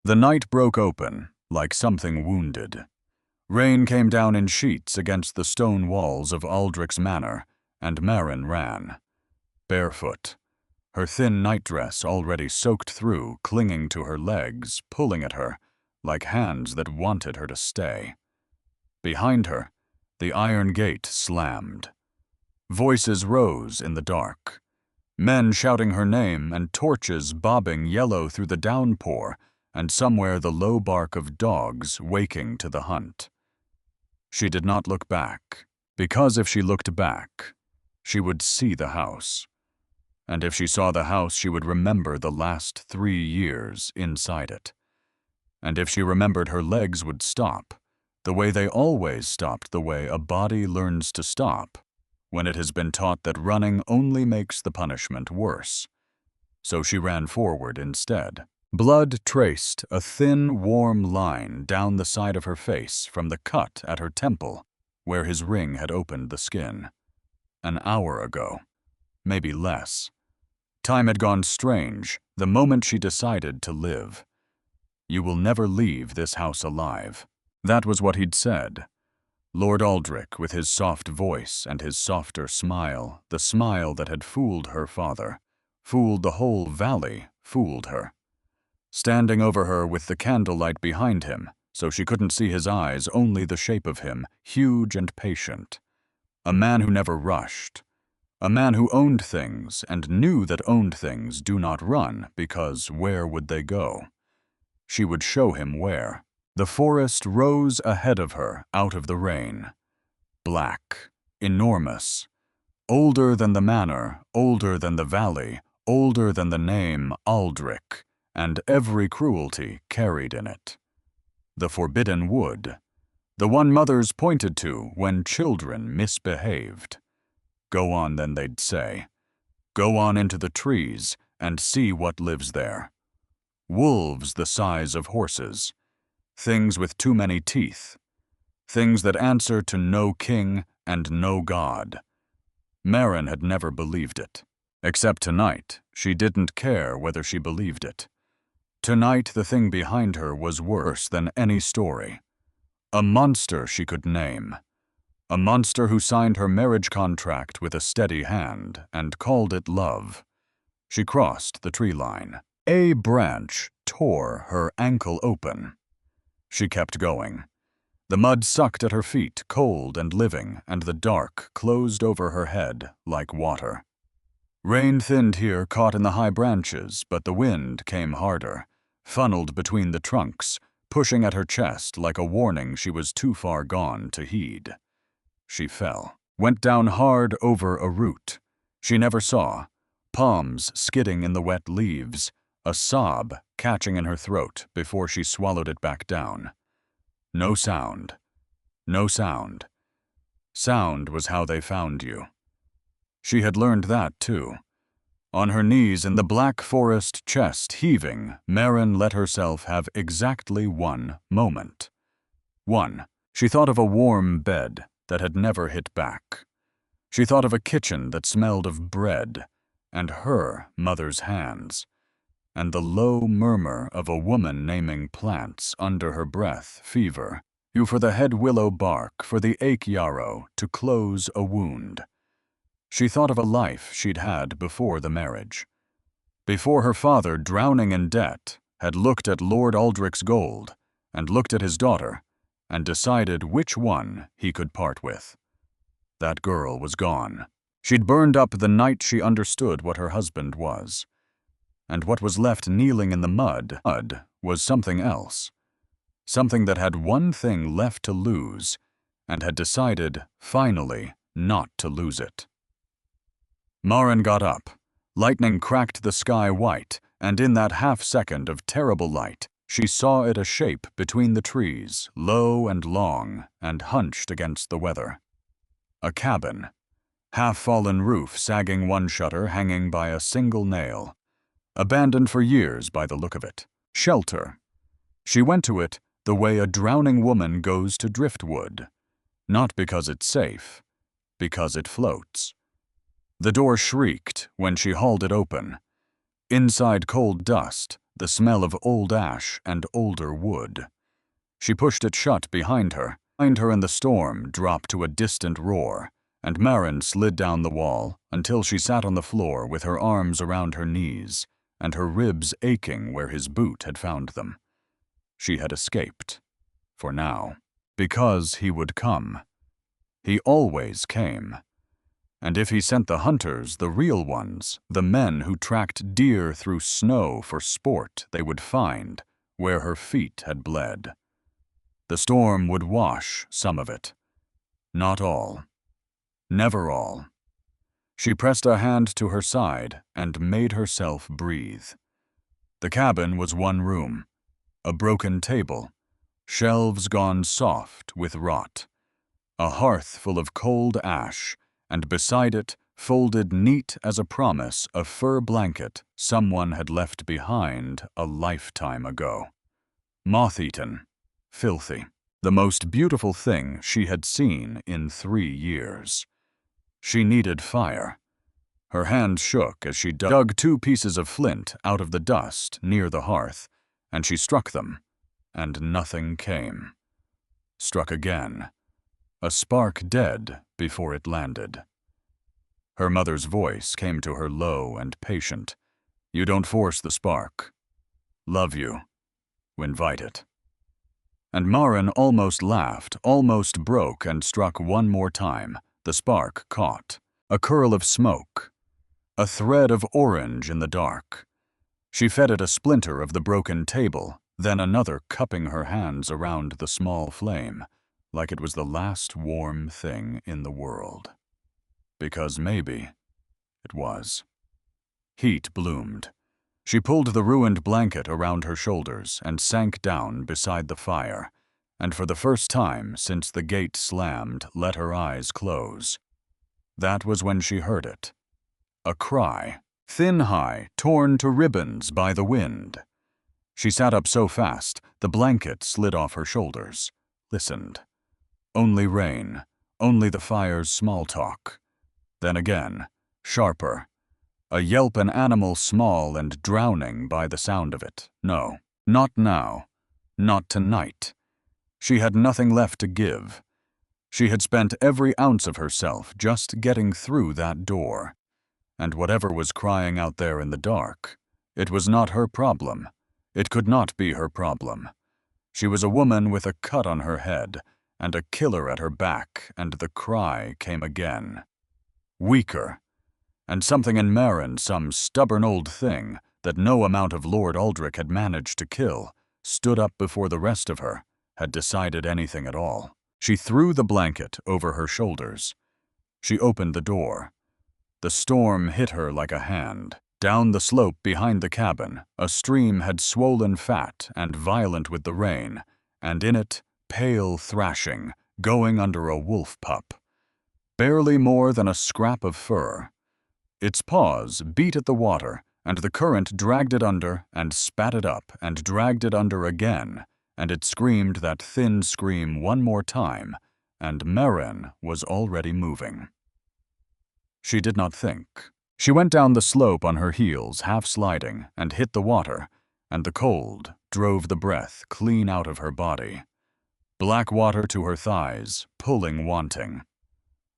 The night broke open, like something wounded. Rain came down in sheets against the stone walls of Aldrich's manor, and Maren ran. Barefoot, her thin nightdress already soaked through, clinging to her legs, pulling at her, like hands that wanted her to stay. Behind her, the iron gate slammed. Voices rose in the dark. Men shouting her name and torches bobbing yellow through the downpour, and somewhere the low bark of dogs waking to the hunt. She did not look back, because if she looked back, she would see the house. And if she saw the house, she would remember the last 3 years inside it. And if she remembered, her legs would stop, the way they always stopped, the way a body learns to stop, when it has been taught that running only makes the punishment worse. So she ran forward instead. Blood traced a thin, warm line down the side of her face from the cut at her temple, where his ring had opened the skin. An hour ago, maybe less. Time had gone strange the moment she decided to live. You will never leave this house alive. That was what he'd said. Lord Aldrich, with his soft voice and his softer smile, the smile that had fooled her father, fooled the whole valley, fooled her. Standing over her with the candlelight behind him, so she couldn't see his eyes, only the shape of him, huge and patient. A man who never rushed. A man who owned things and knew that owned things do not run, because where would they go? She would show him where. The forest rose ahead of her out of the rain. Black, enormous. Older than the manor, older than the valley, older than the name Aldrich, and every cruelty carried in it. The forbidden wood, the one mothers pointed to when children misbehaved. Go on, then they'd say. Go on into the trees and see what lives there. Wolves the size of horses. Things with too many teeth. Things that answer to no king and no god. Maren had never believed it. Except tonight, she didn't care whether she believed it. Tonight, the thing behind her was worse than any story. A monster she could name. A monster who signed her marriage contract with a steady hand and called it love. She crossed the tree line. A branch tore her ankle open. She kept going. The mud sucked at her feet, cold and living, and the dark closed over her head like water. Rain thinned here, caught in the high branches, but the wind came harder, funneled between the trunks, pushing at her chest like a warning she was too far gone to heed. She fell, went down hard over a root she never saw, palms skidding in the wet leaves, a sob catching in her throat before she swallowed it back down. No sound. No sound. Sound was how they found you. She had learned that, too. On her knees in the black forest, chest heaving, Maren let herself have exactly one moment. One. She thought of a warm bed that had never hit back. She thought of a kitchen that smelled of bread, and her mother's hands, and the low murmur of a woman naming plants under her breath, fever, you for the head willow bark, for the ache yarrow to close a wound. She thought of a life she'd had before the marriage. Before her father, drowning in debt, had looked at Lord Aldrich's gold, and looked at his daughter, and decided which one he could part with. That girl was gone. She'd burned up the night she understood what her husband was. And what was left kneeling in the mud was something else. Something that had one thing left to lose, and had decided, finally, not to lose it. Maren got up. Lightning cracked the sky white, and in that half-second of terrible light, she saw it a shape between the trees, low and long, and hunched against the weather. A cabin. Half-fallen roof sagging one shutter hanging by a single nail. Abandoned for years by the look of it. Shelter. She went to it the way a drowning woman goes to driftwood. Not because it's safe, because it floats. The door shrieked when she hauled it open. Inside cold dust, the smell of old ash and older wood. She pushed it shut behind her, and the storm dropped to a distant roar, and Maren slid down the wall until she sat on the floor with her arms around her knees and her ribs aching where his boot had found them. She had escaped. For now. Because he would come. He always came. And if he sent the hunters, the real ones, the men who tracked deer through snow for sport, they would find where her feet had bled. The storm would wash some of it. Not all. Never all. She pressed a hand to her side and made herself breathe. The cabin was one room. A broken table. Shelves gone soft with rot. A hearth full of cold ash, and beside it, folded neat as a promise, a fur blanket someone had left behind a lifetime ago. Moth-eaten. Filthy. The most beautiful thing she had seen in 3 years. She needed fire. Her hand shook as she dug 2 pieces of flint out of the dust near the hearth, and she struck them, and nothing came. Struck again. A spark dead before it landed. Her mother's voice came to her low and patient. You don't force the spark. Love you. Invite it. And Maren almost laughed, almost broke, and struck one more time. The spark caught. A curl of smoke. A thread of orange in the dark. She fed it a splinter of the broken table, then another, cupping her hands around the small flame, like it was the last warm thing in the world. Because maybe it was. Heat bloomed. She pulled the ruined blanket around her shoulders and sank down beside the fire, and for the first time since the gate slammed, let her eyes close. That was when she heard it. A cry, thin-high, torn to ribbons by the wind. She sat up so fast, the blanket slid off her shoulders, listened. Only rain, only the fire's small talk. Then again, sharper. A yelp, an animal small and drowning by the sound of it. No, not now. Not tonight. She had nothing left to give. She had spent every ounce of herself just getting through that door. And whatever was crying out there in the dark, it was not her problem. It could not be her problem. She was a woman with a cut on her head and a killer at her back, and the cry came again. Weaker. And something in Maren, some stubborn old thing that no amount of Lord Aldrich had managed to kill, stood up before the rest of her, had decided anything at all. She threw the blanket over her shoulders. She opened the door. The storm hit her like a hand. Down the slope behind the cabin, a stream had swollen fat and violent with the rain, and in it, pale thrashing, going under a wolf pup. Barely more than a scrap of fur. Its paws beat at the water, and the current dragged it under and spat it up and dragged it under again, and it screamed that thin scream one more time, and Maren was already moving. She did not think. She went down the slope on her heels, half sliding, and hit the water, and the cold drove the breath clean out of her body. Black water to her thighs, pulling, wanting.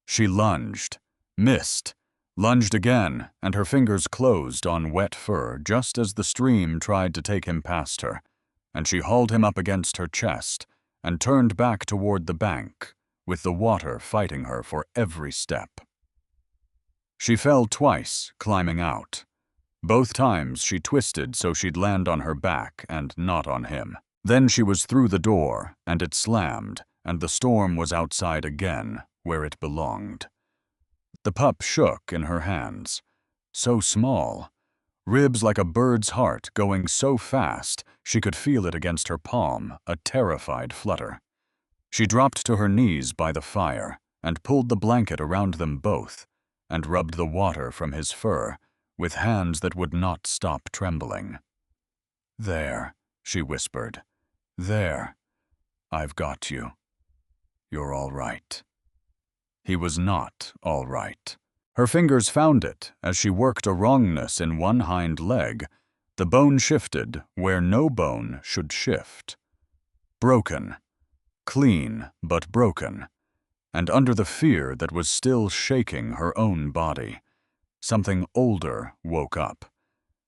She lunged, missed, lunged again, and her fingers closed on wet fur just as the stream tried to take him past her, and she hauled him up against her chest and turned back toward the bank, with the water fighting her for every step. She fell twice, climbing out. Both times she twisted so she'd land on her back and not on him. Then she was through the door, and it slammed, and the storm was outside again, where it belonged. The pup shook in her hands. So small. Ribs like a bird's heart going so fast she could feel it against her palm, a terrified flutter. She dropped to her knees by the fire and pulled the blanket around them both and rubbed the water from his fur with hands that would not stop trembling. "There," she whispered. "There. I've got you. You're all right." He was not all right. Her fingers found it as she worked a wrongness in one hind leg, The bone shifted where no bone should shift. Broken. Clean, but broken. And under the fear that was still shaking her own body, something older woke up.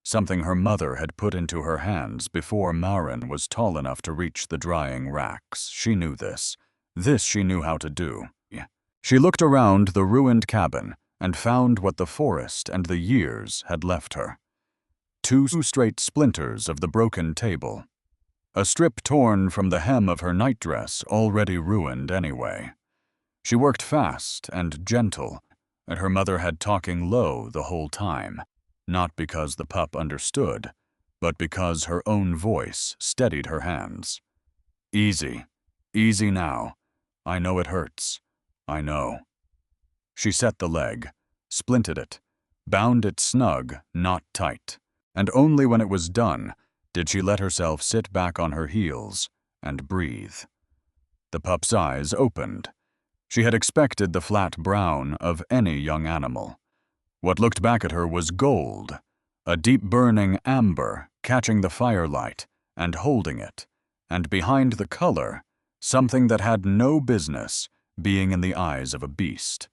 Something her mother had put into her hands before Maren was tall enough to reach the drying racks. She knew this. This she knew how to do. She looked around the ruined cabin and found what the forest and the years had left her. 2 straight splinters of the broken table. A strip torn from the hem of her nightdress, already ruined anyway. She worked fast and gentle, and her mother had talking low the whole time, not because the pup understood, but because her own voice steadied her hands. Easy, easy now. I know it hurts. I know. She set the leg, splinted it, bound it snug, not tight, and only when it was done did she let herself sit back on her heels and breathe. The pup's eyes opened. She had expected the flat brown of any young animal. What looked back at her was gold, a deep burning amber catching the firelight and holding it, and behind the color, something that had no business being in the eyes of a beast.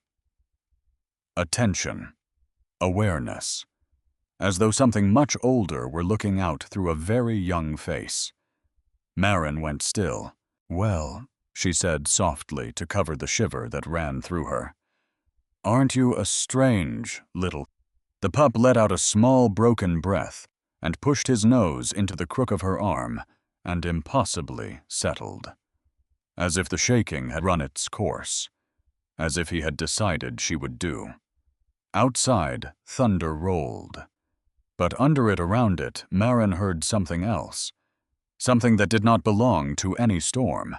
Attention. Awareness. As though something much older were looking out through a very young face. Maren went still. Well, she said softly to cover the shiver that ran through her. Aren't you a strange little... The pup let out a small broken breath and pushed his nose into the crook of her arm and impossibly settled. As if the shaking had run its course. As if he had decided she would do. Outside, thunder rolled. But under it, around it, Maren heard something else. Something that did not belong to any storm.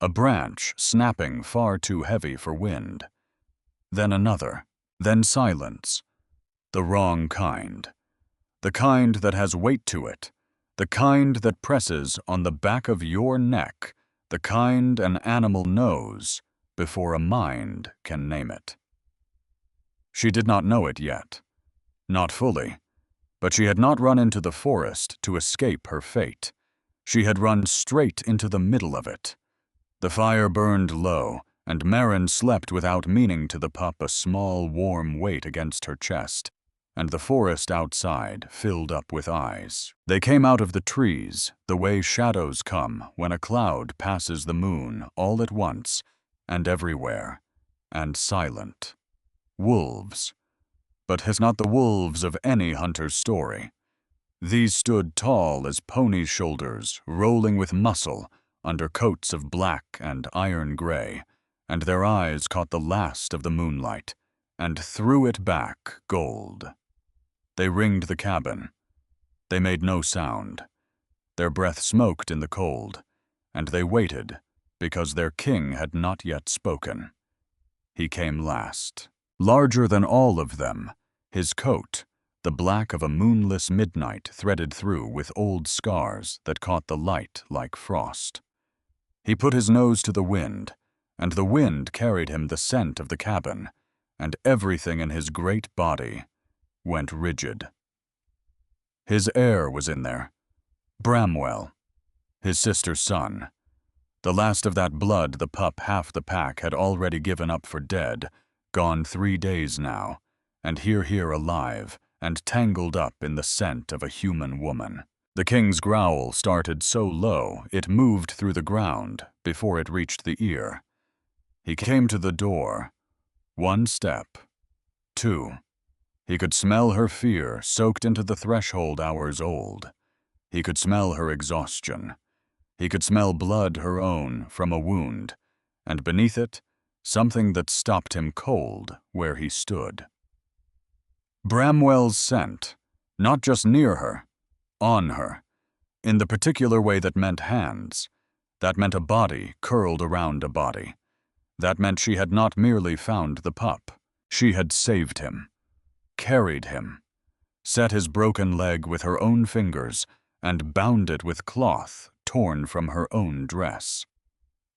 A branch snapping far too heavy for wind. Then another. Then silence. The wrong kind. The kind that has weight to it. The kind that presses on the back of your neck. The kind an animal knows before a mind can name it. She did not know it yet. Not fully. But she had not run into the forest to escape her fate. She had run straight into the middle of it. The fire burned low, and Maren slept without meaning to the pup a small, warm weight against her chest, and the forest outside filled up with eyes. They came out of the trees, the way shadows come when a cloud passes the moon all at once, and everywhere, and silent. Wolves. But has not the wolves of any hunter's story. These stood tall as ponies' shoulders, rolling with muscle, under coats of black and iron gray, and their eyes caught the last of the moonlight, and threw it back gold. They ringed the cabin. They made no sound. Their breath smoked in the cold, and they waited, because their king had not yet spoken. He came last. Larger than all of them, his coat, the black of a moonless midnight threaded through with old scars that caught the light like frost. He put his nose to the wind, and the wind carried him the scent of the cabin, and everything in his great body went rigid. His heir was in there. Bramwell, his sister's son. The last of that blood the pup half the pack had already given up for dead, gone 3 days now, and here alive and tangled up in the scent of a human woman. The king's growl started so low it moved through the ground before it reached the ear. He came to the door. 1 step. 2. He could smell her fear soaked into the threshold hours old. He could smell her exhaustion. He could smell blood her own from a wound, and beneath it, something that stopped him cold where he stood. Bramwell's scent, not just near her, on her, in the particular way that meant hands, that meant a body curled around a body. That meant she had not merely found the pup, she had saved him, carried him, set his broken leg with her own fingers, and bound it with cloth torn from her own dress.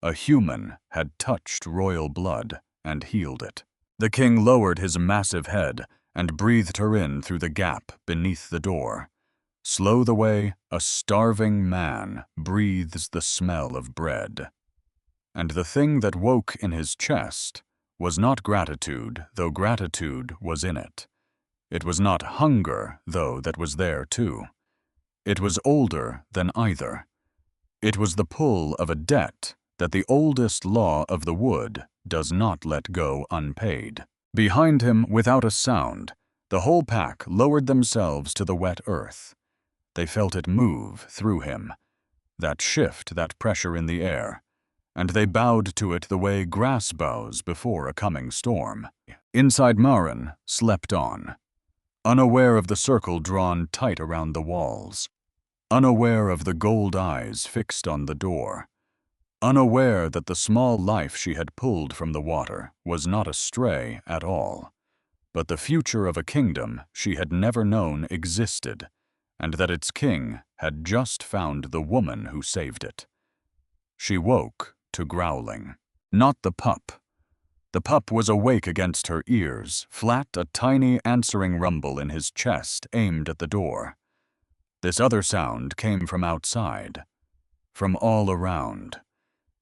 A human had touched royal blood and healed it. The king lowered his massive head and breathed her in through the gap beneath the door. Slow the way a starving man breathes the smell of bread. And the thing that woke in his chest was not gratitude, though gratitude was in it. It was not hunger, though that was there too. It was older than either. It was the pull of a debt that the oldest law of the wood does not let go unpaid. Behind him, without a sound, the whole pack lowered themselves to the wet earth. They felt it move through him, that shift, that pressure in the air, and they bowed to it the way grass bows before a coming storm. Inside Maren slept on, unaware of the circle drawn tight around the walls, unaware of the gold eyes fixed on the door, unaware that the small life she had pulled from the water was not a stray at all, but the future of a kingdom she had never known existed, and that its king had just found the woman who saved it. She woke to growling. Not the pup. The pup was awake against her ears, flat, a tiny answering rumble in his chest aimed at the door. This other sound came from outside, from all around.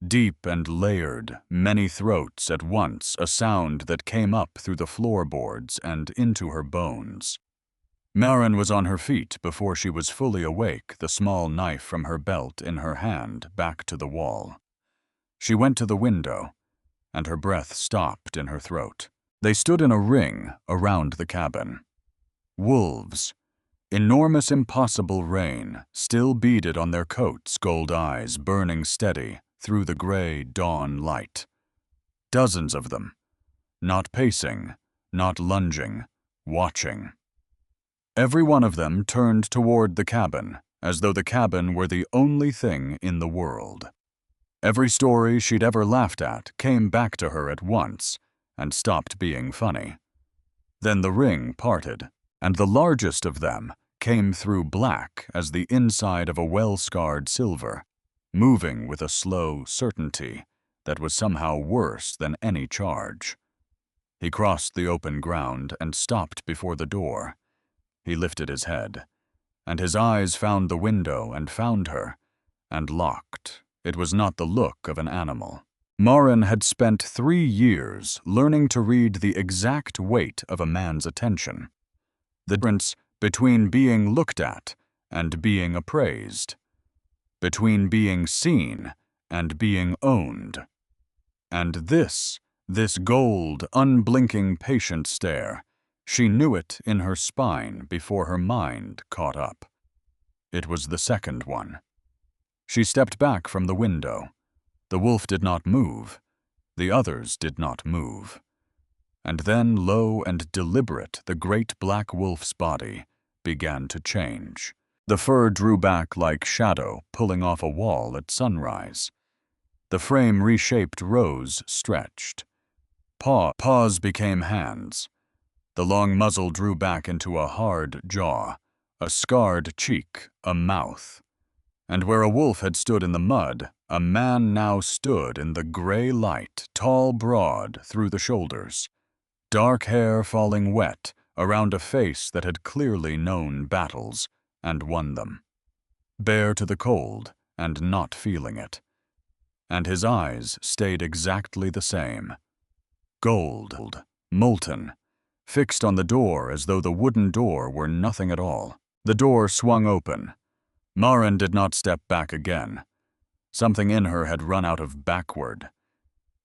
Deep and layered, many throats at once, a sound that came up through the floorboards and into her bones. Maren was on her feet before she was fully awake, the small knife from her belt in her hand, back to the wall. She went to the window, and her breath stopped in her throat. They stood in a ring around the cabin. Wolves, enormous impossible rain, still beaded on their coats, gold eyes burning steady through the gray dawn light. Dozens of them, not pacing, not lunging, watching. Every one of them turned toward the cabin, as though the cabin were the only thing in the world. Every story she'd ever laughed at came back to her at once and stopped being funny. Then the ring parted, and the largest of them came through black as the inside of a well-scarred silver, moving with a slow certainty that was somehow worse than any charge. He crossed the open ground and stopped before the door. He lifted his head, and his eyes found the window and found her, and locked. It was not the look of an animal. Maren had spent 3 years learning to read the exact weight of a man's attention, the difference between being looked at and being appraised, between being seen and being owned. And this gold, unblinking, patient stare, she knew it in her spine before her mind caught up. It was the second one. She stepped back from the window. The wolf did not move. The others did not move. And then, low and deliberate, the great black wolf's body began to change. The fur drew back like shadow pulling off a wall at sunrise. The frame reshaped rose stretched. Paws became hands. The long muzzle drew back into a hard jaw, a scarred cheek, a mouth. And where a wolf had stood in the mud, a man now stood in the gray light, tall, broad, through the shoulders. Dark hair falling wet around a face that had clearly known battles and won them. Bare to the cold and not feeling it. And his eyes stayed exactly the same. Gold, molten, fixed on the door as though the wooden door were nothing at all. The door swung open. Maren did not step back again. Something in her had run out of backward.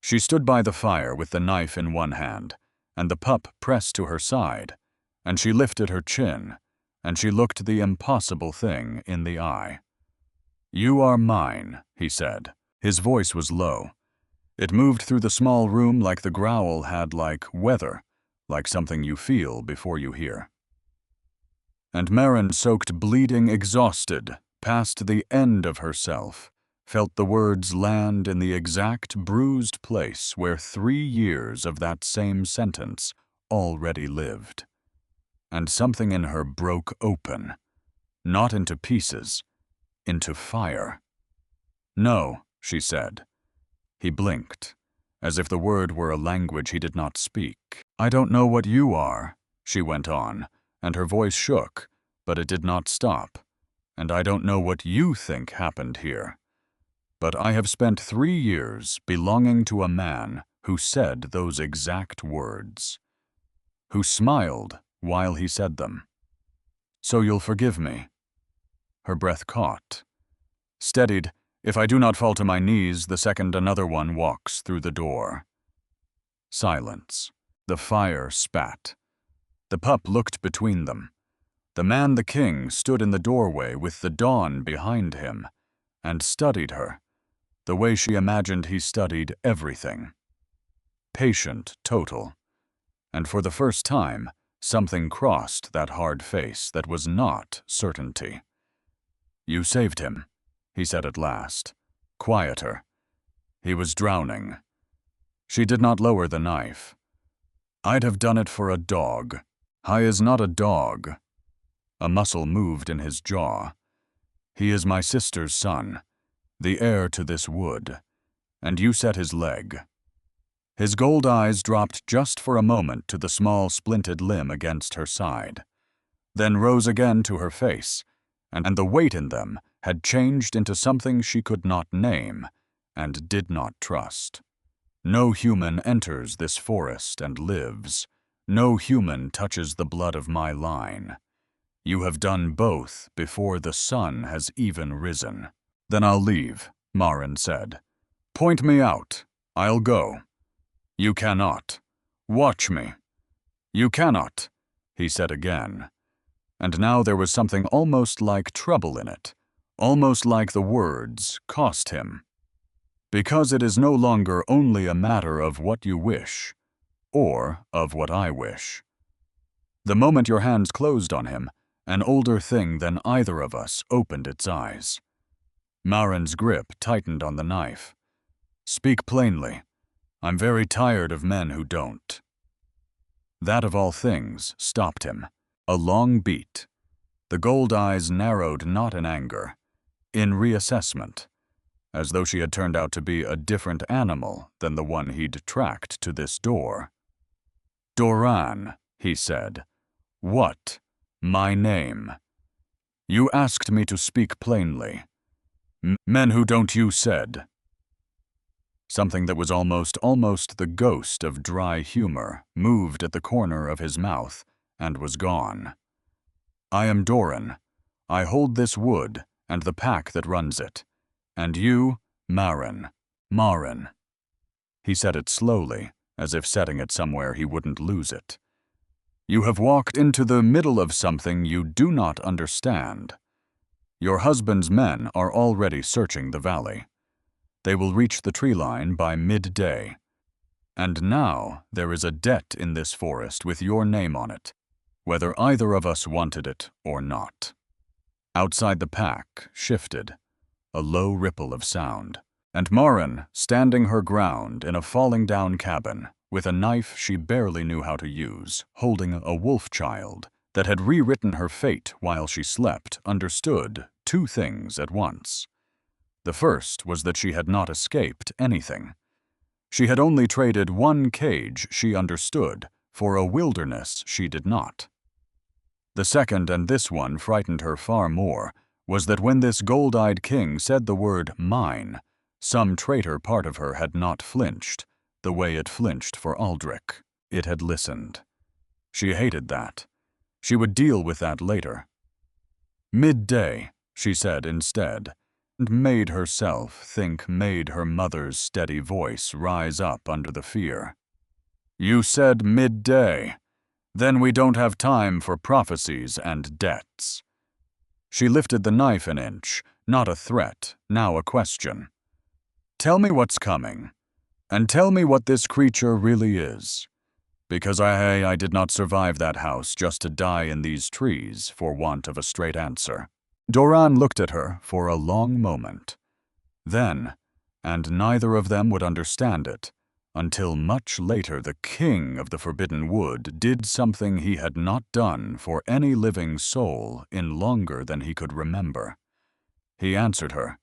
She stood by the fire with the knife in one hand, and the pup pressed to her side, and she lifted her chin, and she looked the impossible thing in the eye. "You are mine," he said. His voice was low. It moved through the small room like the growl had like weather, like something you feel before you hear. And Maren, soaked, bleeding, exhausted, past the end of herself, felt the words land in the exact bruised place where 3 years of that same sentence already lived. And something in her broke open, not into pieces, into fire. "No," she said. He blinked, as if the word were a language he did not speak. "I don't know what you are," she went on, and her voice shook, but it did not stop. and I don't know what you think happened here, but I have spent 3 years belonging to a man who said those exact words, who smiled while he said them. So you'll forgive me." Her breath caught. Steadied, if I do not fall to my knees the second another one walks through the door. Silence. The fire spat. The pup looked between them. The man the king stood in the doorway with the dawn behind him and studied her, the way she imagined he studied everything. Patient, total. And for the first time, something crossed that hard face that was not certainty. "You saved him," he said at last, quieter. "He was drowning." She did not lower the knife. "I'd have done it for a dog. I is not a dog." A muscle moved in his jaw. "He is my sister's son, the heir to this wood, and you set his leg." His gold eyes dropped just for a moment to the small splinted limb against her side, then rose again to her face, and the weight in them had changed into something she could not name and did not trust. No human enters this forest and lives. No human touches the blood of my line. You have done both before the sun has even risen. "Then I'll leave," Marin said. "Point me out. I'll go." "You cannot. Watch me." "You cannot," he said again. And now there was something almost like trouble in it, almost like the words cost him. "Because it is no longer only a matter of what you wish, or of what I wish." The moment your hands closed on him, an older thing than either of us opened its eyes. Marin's grip tightened on the knife. "Speak plainly. I'm very tired of men who don't." That of all things stopped him. A long beat. The gold eyes narrowed not in anger, in reassessment, as though she had turned out to be a different animal than the one he'd tracked to this door. "Doran," he said. "What? My name. You asked me to speak plainly. Men who don't, you said." Something that was almost the ghost of dry humor moved at the corner of his mouth and was gone. "I am Doran. I hold this wood and the pack that runs it. And you, Marin. He said it slowly, as if setting it somewhere he wouldn't lose it. "You have walked into the middle of something you do not understand. Your husband's men are already searching the valley. They will reach the tree line by midday. And now there is a debt in this forest with your name on it, whether either of us wanted it or not." Outside the pack shifted, a low ripple of sound, and Marin, standing her ground in a falling-down cabin, with a knife she barely knew how to use, holding a wolf child that had rewritten her fate while she slept, understood two things at once. The first was that she had not escaped anything. She had only traded one cage she understood for a wilderness she did not. The second, and this one frightened her far more, was that when this gold-eyed king said the word mine, some traitor part of her had not flinched, the way it flinched for Aldrich. It had listened. She hated that. She would deal with that later. "Midday," she said instead, and made herself think made her mother's steady voice rise up under the fear. "You said midday. Then we don't have time for prophecies and debts." She lifted the knife an inch, not a threat, now a question. "Tell me what's coming, and tell me what this creature really is. Because I did not survive that house just to die in these trees for want of a straight answer." Doran looked at her for a long moment. Then, and neither of them would understand it, until much later the king of the Forbidden Wood did something he had not done for any living soul in longer than he could remember. He answered her,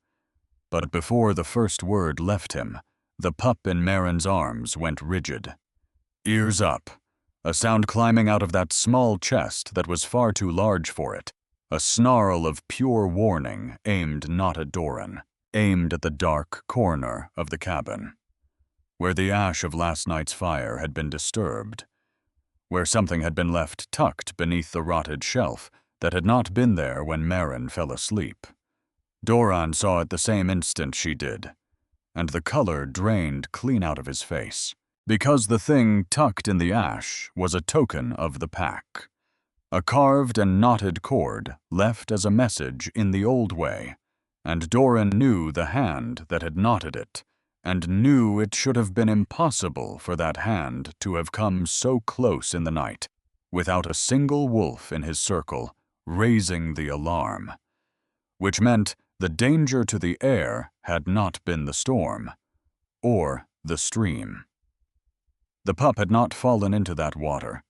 but before the first word left him, the pup in Marin's arms went rigid. Ears up, a sound climbing out of that small chest that was far too large for it, a snarl of pure warning aimed not at Doran, aimed at the dark corner of the cabin, where the ash of last night's fire had been disturbed, where something had been left tucked beneath the rotted shelf that had not been there when Merrin fell asleep. Doran saw it the same instant she did, and the color drained clean out of his face, because the thing tucked in the ash was a token of the pack. A carved and knotted cord left as a message in the old way, and Doran knew the hand that had knotted it, and knew it should have been impossible for that hand to have come so close in the night, without a single wolf in his circle raising the alarm, which meant the danger to the air had not been the storm, or the stream. The pup had not fallen into that water.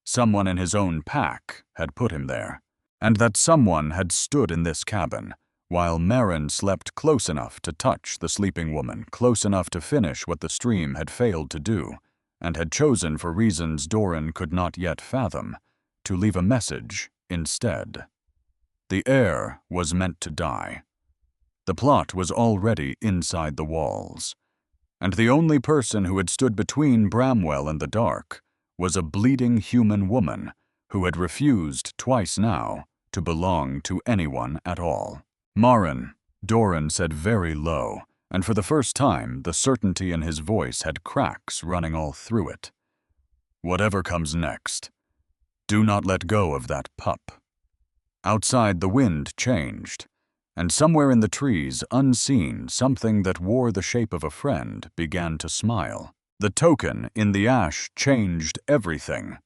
Someone in his own pack had put him there, and that someone had stood in this cabin, while Merrin slept close enough to touch the sleeping woman, close enough to finish what the stream had failed to do, and had chosen for reasons Doran could not yet fathom, to leave a message instead. The air was meant to die. The plot was already inside the walls, and the only person who had stood between Bramwell and the dark was a bleeding human woman who had refused twice now to belong to anyone at all. "Marin," Doran said very low, and for the first time the certainty in his voice had cracks running all through it. "Whatever comes next, do not let go of that pup." Outside, the wind changed, and somewhere in the trees, unseen, something that wore the shape of a friend began to smile. The token in the ash changed everything.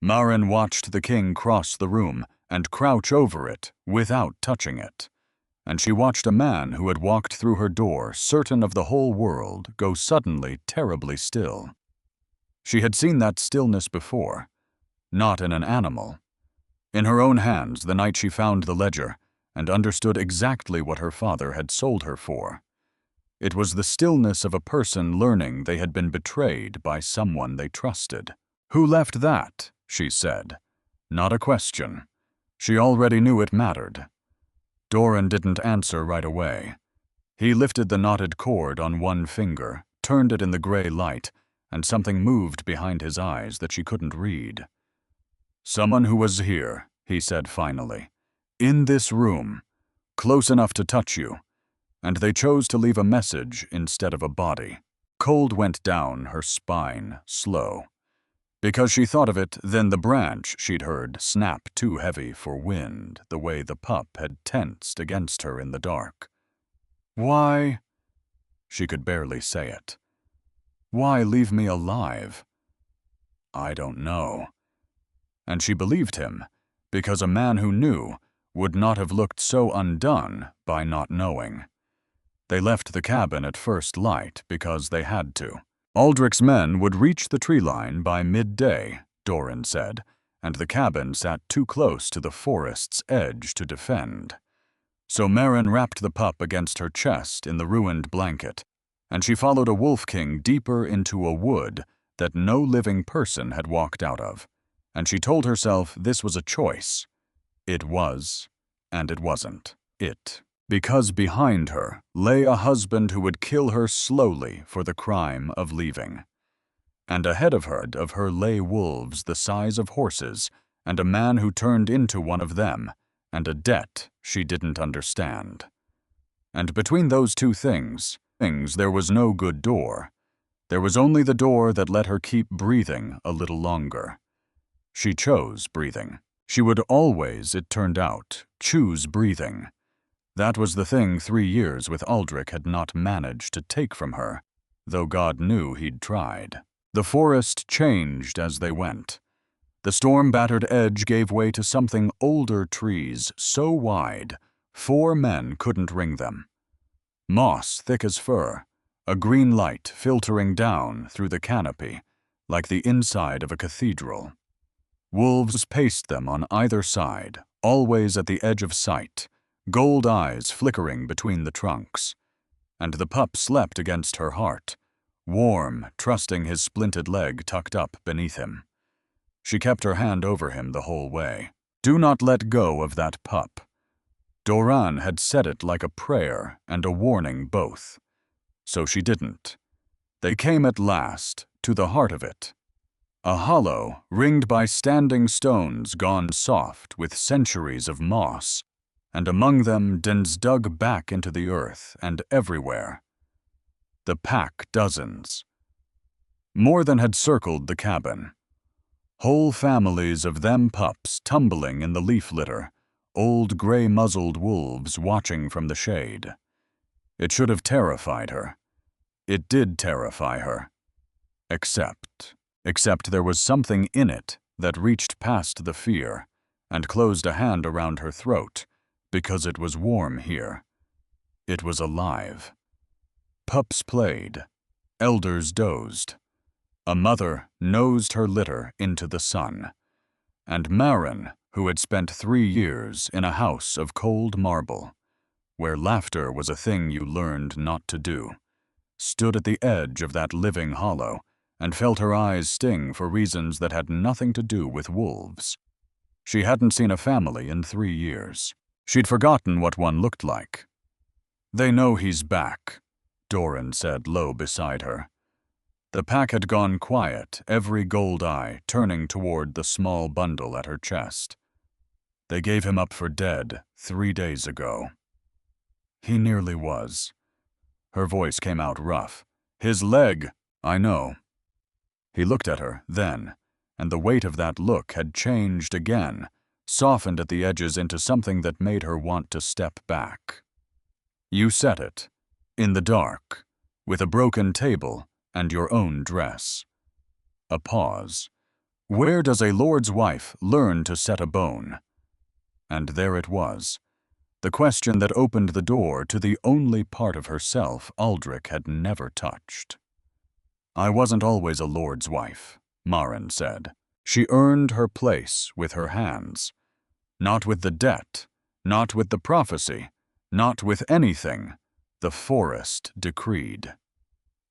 Marin watched the king cross the room and crouch over it without touching it, and she watched a man who had walked through her door, certain of the whole world, go suddenly terribly still. She had seen that stillness before, not in an animal. In her own hands the night she found the ledger, and understood exactly what her father had sold her for. It was the stillness of a person learning they had been betrayed by someone they trusted. "Who left that?" she said. Not a question. She already knew it mattered. Doran didn't answer right away. He lifted the knotted cord on one finger, turned it in the gray light, and something moved behind his eyes that she couldn't read. "Someone who was here," he said finally. "In this room, close enough to touch you, and they chose to leave a message instead of a body." Cold went down her spine, slow. Because she thought of it, then the branch she'd heard snap too heavy for wind, the way the pup had tensed against her in the dark. "Why?" She could barely say it. "Why leave me alive?" "I don't know." And she believed him, because a man who knew would not have looked so undone by not knowing. They left the cabin at first light because they had to. Aldrich's men would reach the tree line by midday, Doran said, and the cabin sat too close to the forest's edge to defend. So Merrin wrapped the pup against her chest in the ruined blanket, and she followed a wolf king deeper into a wood that no living person had walked out of. And she told herself this was a choice. It was, and it wasn't. It. Because behind her lay a husband who would kill her slowly for the crime of leaving. And ahead of her lay wolves the size of horses, and a man who turned into one of them, and a debt she didn't understand. And between those two things there was no good door. There was only the door that let her keep breathing a little longer. She chose breathing. She would always, it turned out, choose breathing. That was the thing 3 years with Aldrich had not managed to take from her, though God knew he'd tried. The forest changed as they went. The storm-battered edge gave way to something older trees so wide 4 men couldn't ring them. Moss thick as fur, a green light filtering down through the canopy, like the inside of a cathedral. Wolves paced them on either side, always at the edge of sight, gold eyes flickering between the trunks. And the pup slept against her heart, warm, trusting his splinted leg tucked up beneath him. She kept her hand over him the whole way. Do not let go of that pup. Doran had said it like a prayer and a warning both. So she didn't. They came at last, to the heart of it. A hollow, ringed by standing stones gone soft with centuries of moss, and among them dens dug back into the earth and everywhere. The pack dozens. More than had circled the cabin. Whole families of them pups tumbling in the leaf litter, old gray-muzzled wolves watching from the shade. It should have terrified her. It did terrify her. Except there was something in it that reached past the fear and closed a hand around her throat because it was warm here. It was alive. Pups played. Elders dozed. A mother nosed her litter into the sun. And Marin, who had spent 3 years in a house of cold marble, where laughter was a thing you learned not to do, stood at the edge of that living hollow and felt her eyes sting for reasons that had nothing to do with wolves. She hadn't seen a family in 3 years. She'd forgotten what one looked like. "They know he's back," Doran said low beside her. The pack had gone quiet, every gold eye turning toward the small bundle at her chest. "They gave him up for dead 3 days ago." "He nearly was." Her voice came out rough. "His leg, I know." He looked at her then, and the weight of that look had changed again, softened at the edges into something that made her want to step back. "You set it, in the dark, with a broken table and your own dress." A pause. Where does a lord's wife learn to set a bone? And there it was, the question that opened the door to the only part of herself Aldrich had never touched. "I wasn't always a lord's wife," Marin said. "She earned her place with her hands. Not with the debt, not with the prophecy, not with anything the forest decreed.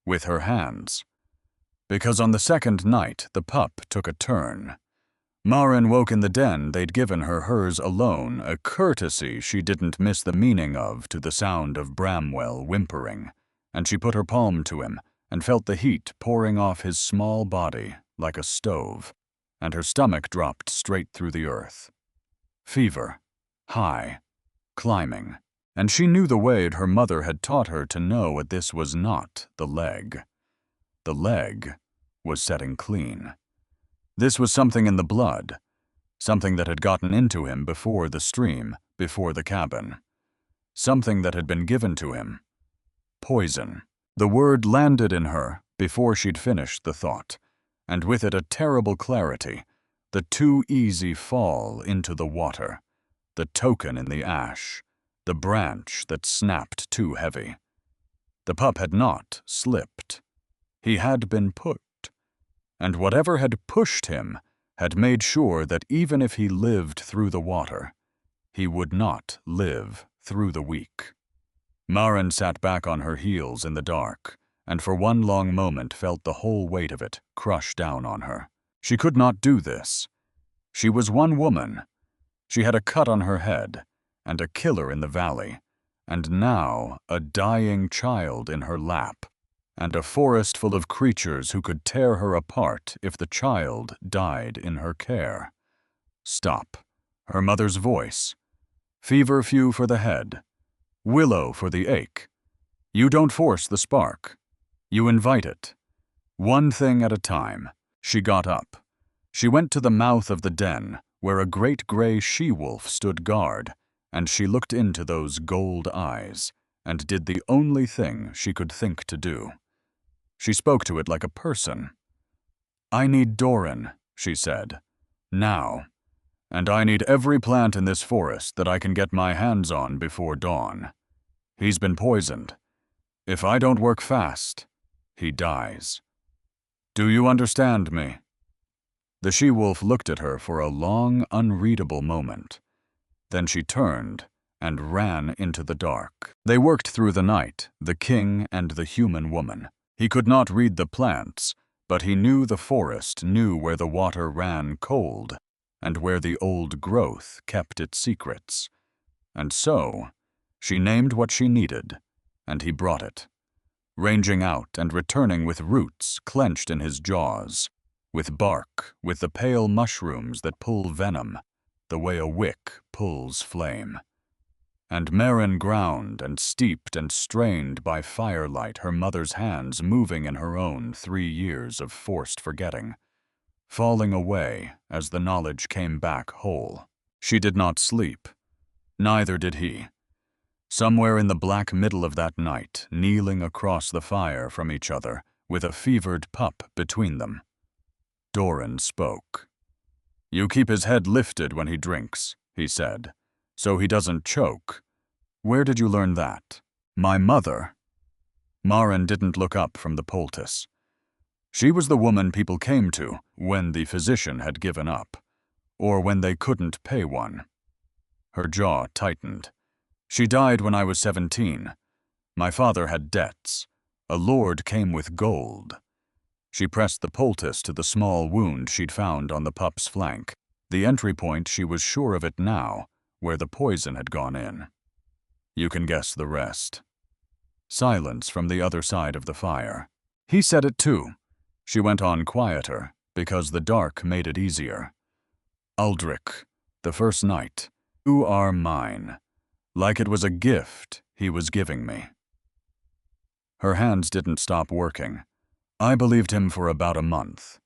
With her hands. Because on the second night the pup took a turn. Marin woke in the den they'd given her hers alone, a courtesy she didn't miss the meaning of to the sound of Bramwell whimpering, and she put her palm to him and felt the heat pouring off his small body like a stove, and her stomach dropped straight through the earth. Fever. High. Climbing. And she knew the way her mother had taught her to know that this was not the leg. The leg was setting clean. This was something in the blood, something that had gotten into him before the stream, before the cabin. Something that had been given to him. Poison. The word landed in her before she'd finished the thought, and with it a terrible clarity, the too easy fall into the water, the token in the ash, the branch that snapped too heavy. The pup had not slipped. He had been put. And whatever had pushed him had made sure that even if he lived through the water, he would not live through the week. Marin sat back on her heels in the dark, and for one long moment felt the whole weight of it crush down on her. She could not do this. She was one woman. She had a cut on her head, and a killer in the valley, and now a dying child in her lap, and a forest full of creatures who could tear her apart if the child died in her care. Stop. Her mother's voice. Feverfew for the head. Willow for the ache. You don't force the spark. You invite it. One thing at a time. She got up. She went to the mouth of the den, where a great gray she-wolf stood guard, and she looked into those gold eyes, and did the only thing she could think to do. She spoke to it like a person. "I need Doran," she said. "Now. And I need every plant in this forest that I can get my hands on before dawn. He's been poisoned. If I don't work fast, he dies. Do you understand me?" The she-wolf looked at her for a long, unreadable moment. Then she turned and ran into the dark. They worked through the night, the king and the human woman. He could not read the plants, but he knew the forest knew where the water ran cold, and where the old growth kept its secrets. And so, she named what she needed, and he brought it, ranging out and returning with roots clenched in his jaws, with bark, with the pale mushrooms that pull venom, the way a wick pulls flame. And Merrin ground and steeped and strained by firelight, her mother's hands moving in her own 3 years of forced forgetting, falling away as the knowledge came back whole. She did not sleep. Neither did he. Somewhere in the black middle of that night, kneeling across the fire from each other, with a fevered pup between them, Doran spoke. "You keep his head lifted when he drinks," he said, "so he doesn't choke. Where did you learn that?" "My mother." Maren didn't look up from the poultice. She was the woman people came to when the physician had given up, or when they couldn't pay one. Her jaw tightened. "She died when I was 17. My father had debts. A lord came with gold." She pressed the poultice to the small wound she'd found on the pup's flank, the entry point she was sure of it now, where the poison had gone in. "You can guess the rest." Silence from the other side of the fire. "He said it too." She went on quieter, because the dark made it easier. "Aldrich, the first night, you are mine, like it was a gift he was giving me." Her hands didn't stop working. "I believed him for about a month.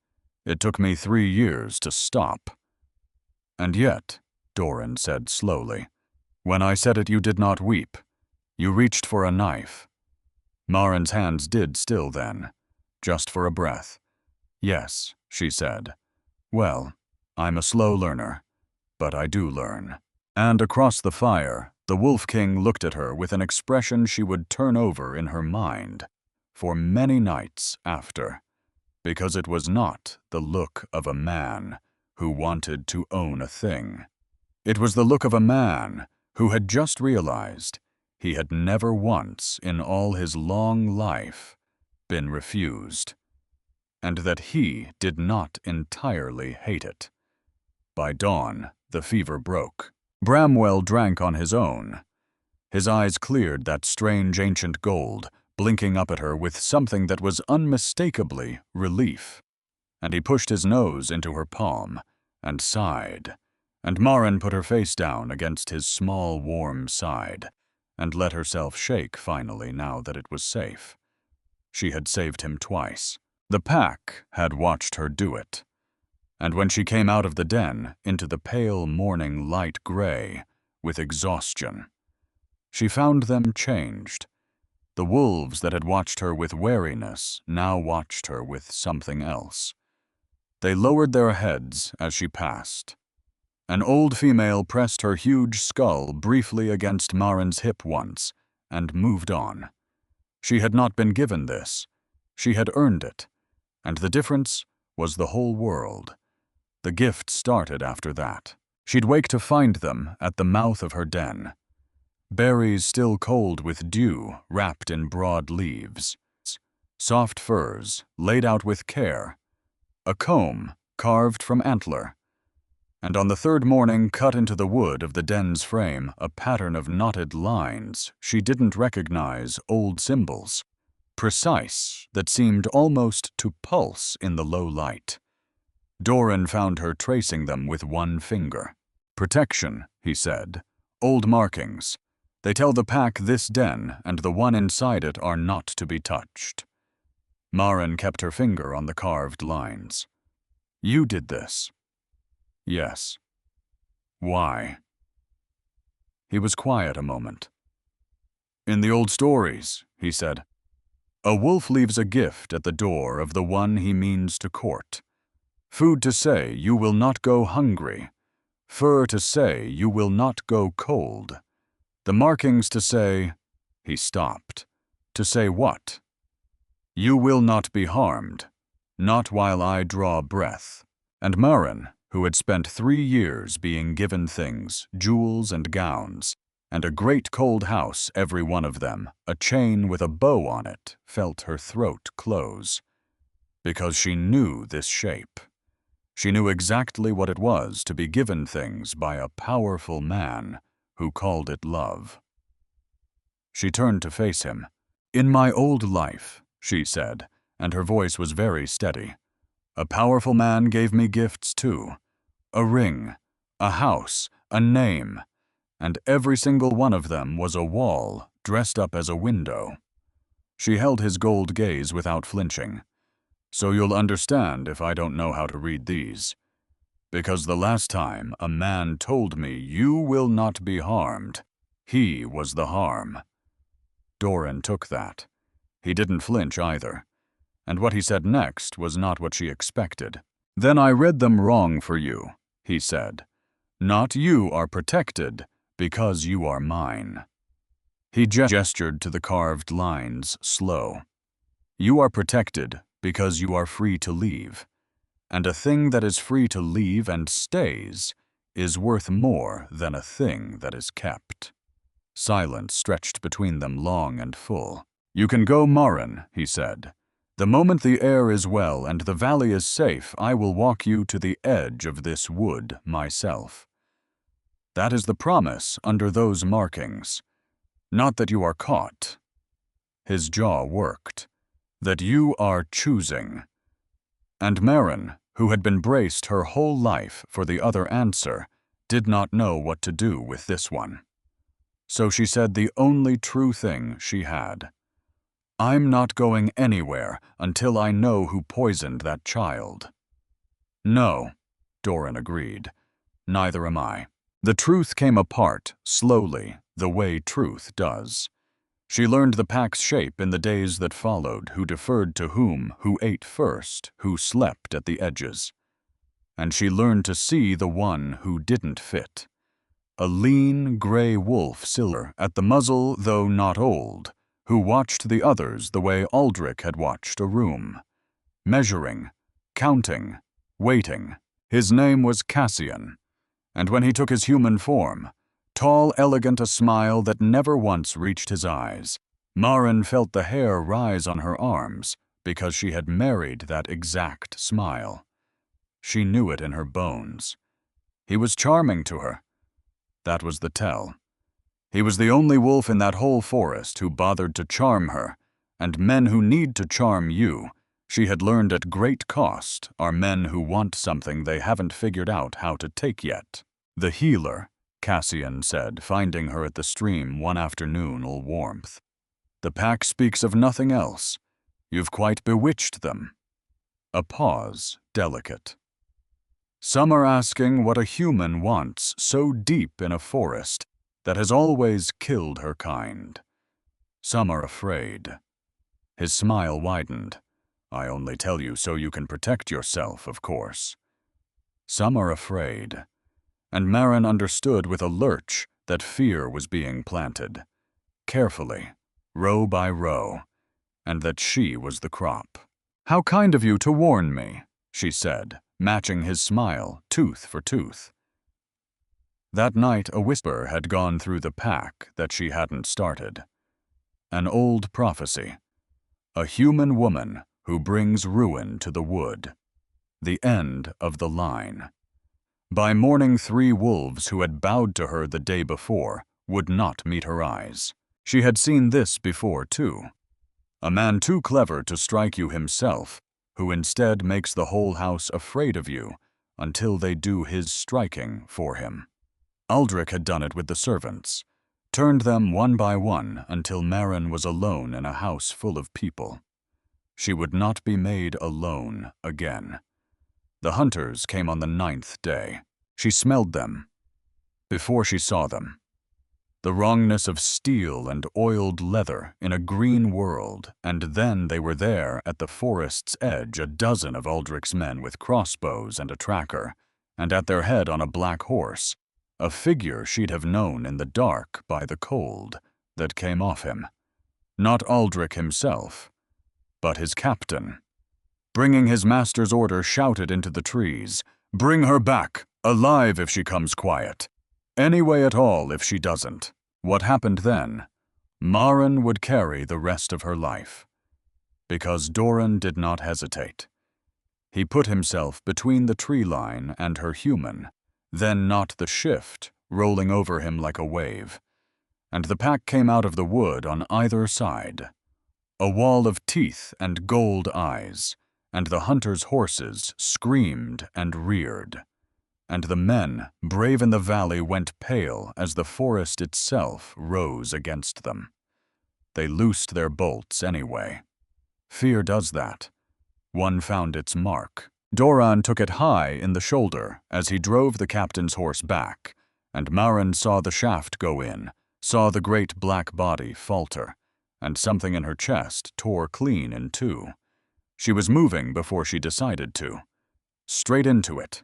It took me 3 years to stop." "And yet," Doran said slowly, "when I said it you did not weep. You reached for a knife." Maren's hands did still then, just for a breath. "Yes," she said. "Well, I'm a slow learner, but I do learn." And across the fire, the Wolf King looked at her with an expression she would turn over in her mind for many nights after, because it was not the look of a man who wanted to own a thing. It was the look of a man who had just realized he had never once in all his long life been refused, and that he did not entirely hate it. By dawn, the fever broke. Bramwell drank on his own. His eyes cleared that strange ancient gold, blinking up at her with something that was unmistakably relief. And he pushed his nose into her palm and sighed, and Maren put her face down against his small, warm side and let herself shake finally now that it was safe. She had saved him twice. The pack had watched her do it. And when she came out of the den into the pale morning light gray with exhaustion, she found them changed. The wolves that had watched her with wariness now watched her with something else. They lowered their heads as she passed. An old female pressed her huge skull briefly against Maren's hip once and moved on. She had not been given this. She had earned it, and the difference was the whole world. The gift started after that. She'd wake to find them at the mouth of her den. Berries still cold with dew wrapped in broad leaves. Soft furs laid out with care. A comb carved from antler. And on the third morning cut into the wood of the den's frame a pattern of knotted lines she didn't recognize, old symbols, precise, that seemed almost to pulse in the low light. Doran found her tracing them with one finger. "Protection," he said. "Old markings. They tell the pack this den and the one inside it are not to be touched." Maren kept her finger on the carved lines. "You did this." "Yes." "Why?" He was quiet a moment. "In the old stories," he said, "a wolf leaves a gift at the door of the one he means to court. Food to say, you will not go hungry. Fur to say, you will not go cold. The markings to say—" He stopped. "To say what?" "You will not be harmed, not while I draw breath." And Maren, who had spent 3 years being given things, jewels and gowns, and a great cold house, every one of them, a chain with a bow on it, felt her throat close. Because she knew this shape. She knew exactly what it was to be given things by a powerful man who called it love. She turned to face him. "In my old life," she said, and her voice was very steady, "a powerful man gave me gifts too. A ring, a house, a name, and every single one of them was a wall dressed up as a window." She held his gold gaze without flinching. "So you'll understand if I don't know how to read these. Because the last time a man told me you will not be harmed, he was the harm." Doran took that. He didn't flinch either. And what he said next was not what she expected. "Then I read them wrong for you," he said. "Not you are protected because you are mine." He gestured to the carved lines, slow. "You are protected because you are free to leave. And a thing that is free to leave and stays is worth more than a thing that is kept." Silence stretched between them long and full. "You can go, Marin," he said. "The moment the air is well and the valley is safe, I will walk you to the edge of this wood myself. That is the promise under those markings. Not that you are caught." His jaw worked. "That you are choosing." And Marin, who had been braced her whole life for the other answer, did not know what to do with this one. So she said the only true thing she had. "I'm not going anywhere until I know who poisoned that child." "No," Doran agreed. "Neither am I." The truth came apart, slowly, the way truth does. She learned the pack's shape in the days that followed, who deferred to whom, who ate first, who slept at the edges. And she learned to see the one who didn't fit. A lean, gray wolf silver at the muzzle, though not old, who watched the others the way Aldrich had watched a room. Measuring, counting, waiting. His name was Cassian. And when he took his human form, tall, elegant, a smile that never once reached his eyes, Marin felt the hair rise on her arms because she had married that exact smile. She knew it in her bones. He was charming to her. That was the tell. He was the only wolf in that whole forest who bothered to charm her, and men who need to charm you, she had learned at great cost, are men who want something they haven't figured out how to take yet. "The healer," Cassian said, finding her at the stream one afternoon all warmth. "The pack speaks of nothing else. You've quite bewitched them." A pause, delicate. "Some are asking what a human wants so deep in a forest that has always killed her kind. Some are afraid." His smile widened. "I only tell you so you can protect yourself, of course." Some are afraid. And Marin understood with a lurch that fear was being planted. Carefully, row by row, and that she was the crop. "How kind of you to warn me," she said, matching his smile, tooth for tooth. That night a whisper had gone through the pack that she hadn't started. An old prophecy. A human woman who brings ruin to the wood. The end of the line. By morning 3 wolves who had bowed to her the day before would not meet her eyes. She had seen this before too. A man too clever to strike you himself, who instead makes the whole house afraid of you until they do his striking for him. Aldrich had done it with the servants, turned them one by one until Marin was alone in a house full of people. She would not be made alone again. The hunters came on the 9th day. She smelled them before she saw them. The wrongness of steel and oiled leather in a green world, and then they were there at the forest's edge, a dozen of Aldrich's men with crossbows and a tracker, and at their head on a black horse, a figure she'd have known in the dark by the cold that came off him. Not Aldrich himself, but his captain. Bringing his master's order, shouted into the trees, "Bring her back, alive if she comes quiet. Any way at all if she doesn't." What happened then? Marin would carry the rest of her life. Because Doran did not hesitate. He put himself between the tree line and her human, then not the shift, rolling over him like a wave. And the pack came out of the wood on either side. A wall of teeth and gold eyes, and the hunters' horses screamed and reared. And the men, brave in the valley, went pale as the forest itself rose against them. They loosed their bolts anyway. Fear does that. One found its mark. Doran took it high in the shoulder as he drove the captain's horse back, and Maren saw the shaft go in, saw the great black body falter, and something in her chest tore clean in two. She was moving before she decided to. Straight into it.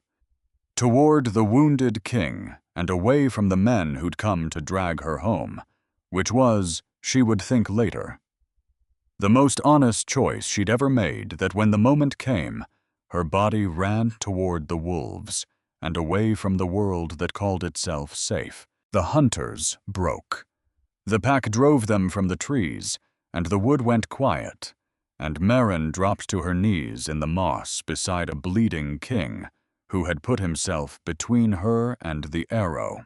Toward the wounded king, and away from the men who'd come to drag her home, which was, she would think later, the most honest choice she'd ever made, that when the moment came, her body ran toward the wolves, and away from the world that called itself safe. The hunters broke. The pack drove them from the trees, and the wood went quiet, and Maren dropped to her knees in the moss beside a bleeding king who had put himself between her and the arrow.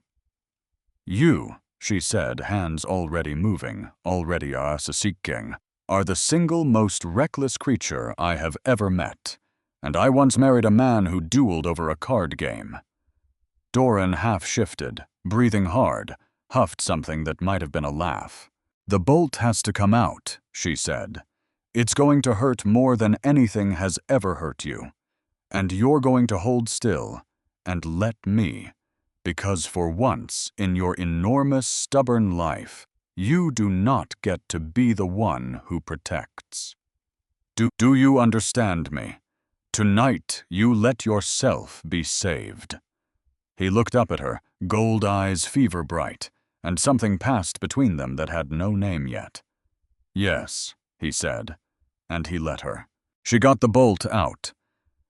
"You," she said, hands already moving, already seeking, "are the single most reckless creature I have ever met, and I once married a man who dueled over a card game." Doran half shifted, breathing hard, huffed something that might have been a laugh. "The bolt has to come out," she said. "It's going to hurt more than anything has ever hurt you. And you're going to hold still and let me, because for once in your enormous, stubborn life, you do not get to be the one who protects. Do you understand me? Tonight you let yourself be saved." He looked up at her, gold eyes fever bright, and something passed between them that had no name yet. "Yes," he said, and he let her. She got the bolt out.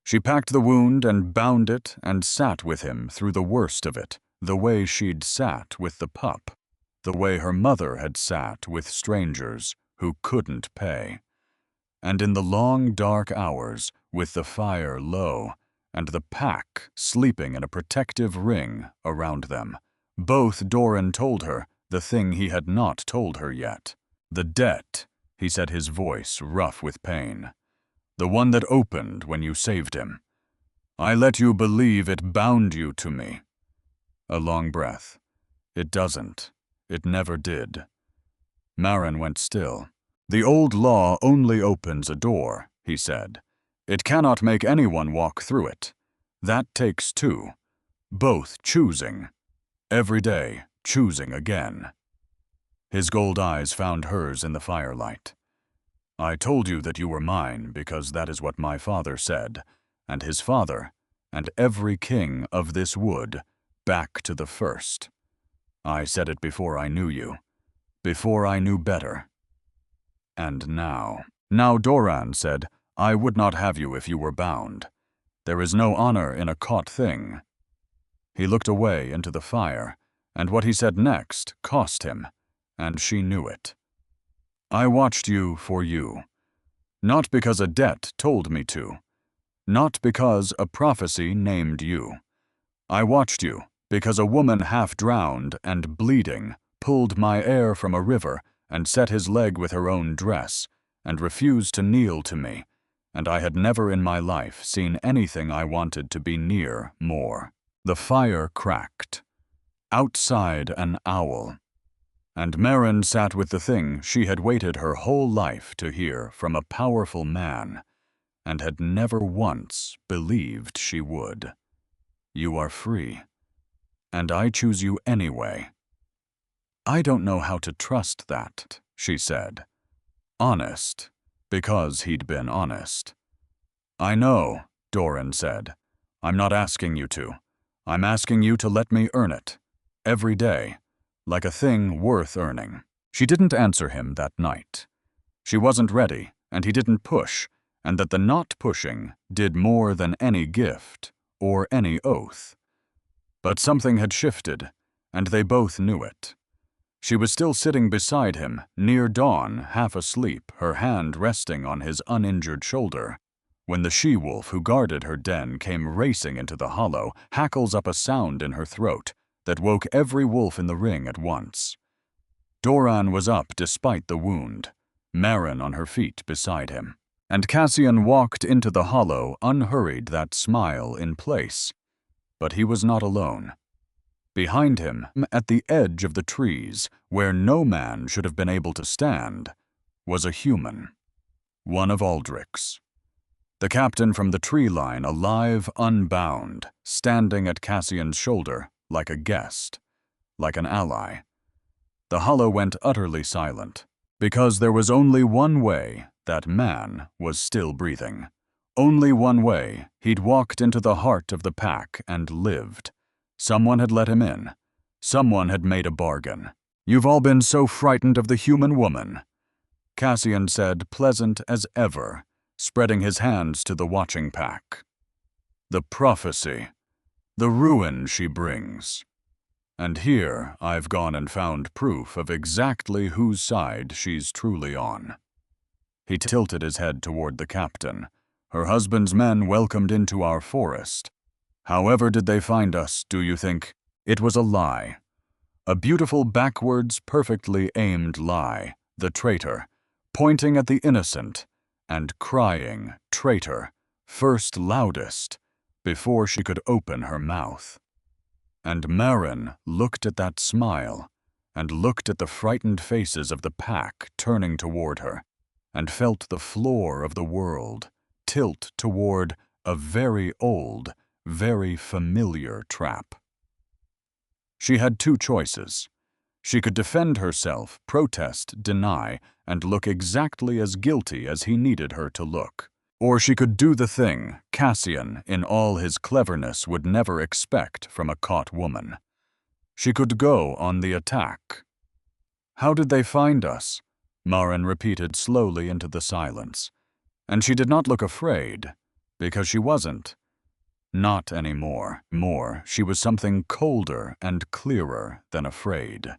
She packed the wound and bound it and sat with him through the worst of it, the way she'd sat with the pup, the way her mother had sat with strangers who couldn't pay. And in the long dark hours, with the fire low, and the pack sleeping in a protective ring around them, both Doran told her the thing he had not told her yet. "The debt," he said, his voice rough with pain. "The one that opened when you saved him. I let you believe it bound you to me." A long breath. "It doesn't. It never did." Maren went still. "The old law only opens a door," he said. "It cannot make anyone walk through it. That takes two. Both choosing. Every day, choosing again." His gold eyes found hers in the firelight. "I told you that you were mine because that is what my father said, and his father, and every king of this wood, back to the first. I said it before I knew you, before I knew better. And now Doran said, I would not have you if you were bound. There is no honor in a caught thing." He looked away into the fire, and what he said next cost him, and she knew it. "I watched you for you. Not because a debt told me to. Not because a prophecy named you. I watched you because a woman half drowned and bleeding pulled my heir from a river and set his leg with her own dress and refused to kneel to me, and I had never in my life seen anything I wanted to be near more." The fire cracked. Outside an owl. And Maren sat with the thing she had waited her whole life to hear from a powerful man, and had never once believed she would. "You are free, and I choose you anyway." "I don't know how to trust that," she said. Honest, because he'd been honest. "I know," Doran said. "I'm not asking you to. I'm asking you to let me earn it. Every day. Like a thing worth earning." She didn't answer him that night. She wasn't ready, and he didn't push, and that the not pushing did more than any gift or any oath. But something had shifted, and they both knew it. She was still sitting beside him, near dawn, half asleep, her hand resting on his uninjured shoulder, When the she-wolf who guarded her den came racing into the hollow, hackles up a sound in her throat that woke every wolf in the ring at once. Doran was up despite the wound, Maren on her feet beside him, and Cassian walked into the hollow, unhurried, that smile in place. But he was not alone. Behind him, at the edge of the trees, where no man should have been able to stand, was a human, one of Aldrich's. The captain from the tree line, alive, unbound, standing at Cassian's shoulder like a guest, like an ally. The hollow went utterly silent, because there was only one way that man was still breathing. Only one way he'd walked into the heart of the pack and lived. Someone had let him in. Someone had made a bargain. "You've all been so frightened of the human woman," Cassian said, pleasant as ever, spreading his hands to the watching pack. "The prophecy, the ruin she brings. And here I've gone and found proof of exactly whose side she's truly on." He tilted his head toward the captain. "Her husband's men welcomed into our forest. However did they find us, do you think? It was a lie. A beautiful backwards, perfectly aimed lie, the traitor, pointing at the innocent and crying, 'Traitor,' first loudest, before she could open her mouth. And Maren looked at that smile, and looked at the frightened faces of the pack turning toward her, and felt the floor of the world tilt toward a very old, very familiar trap. She had two choices. She could defend herself, protest, deny, and look exactly as guilty as he needed her to look. Or she could do the thing Cassian, in all his cleverness, would never expect from a caught woman. She could go on the attack. "How did they find us?" Maren repeated slowly into the silence. And she did not look afraid, because she wasn't. Not anymore. She was something colder and clearer than afraid.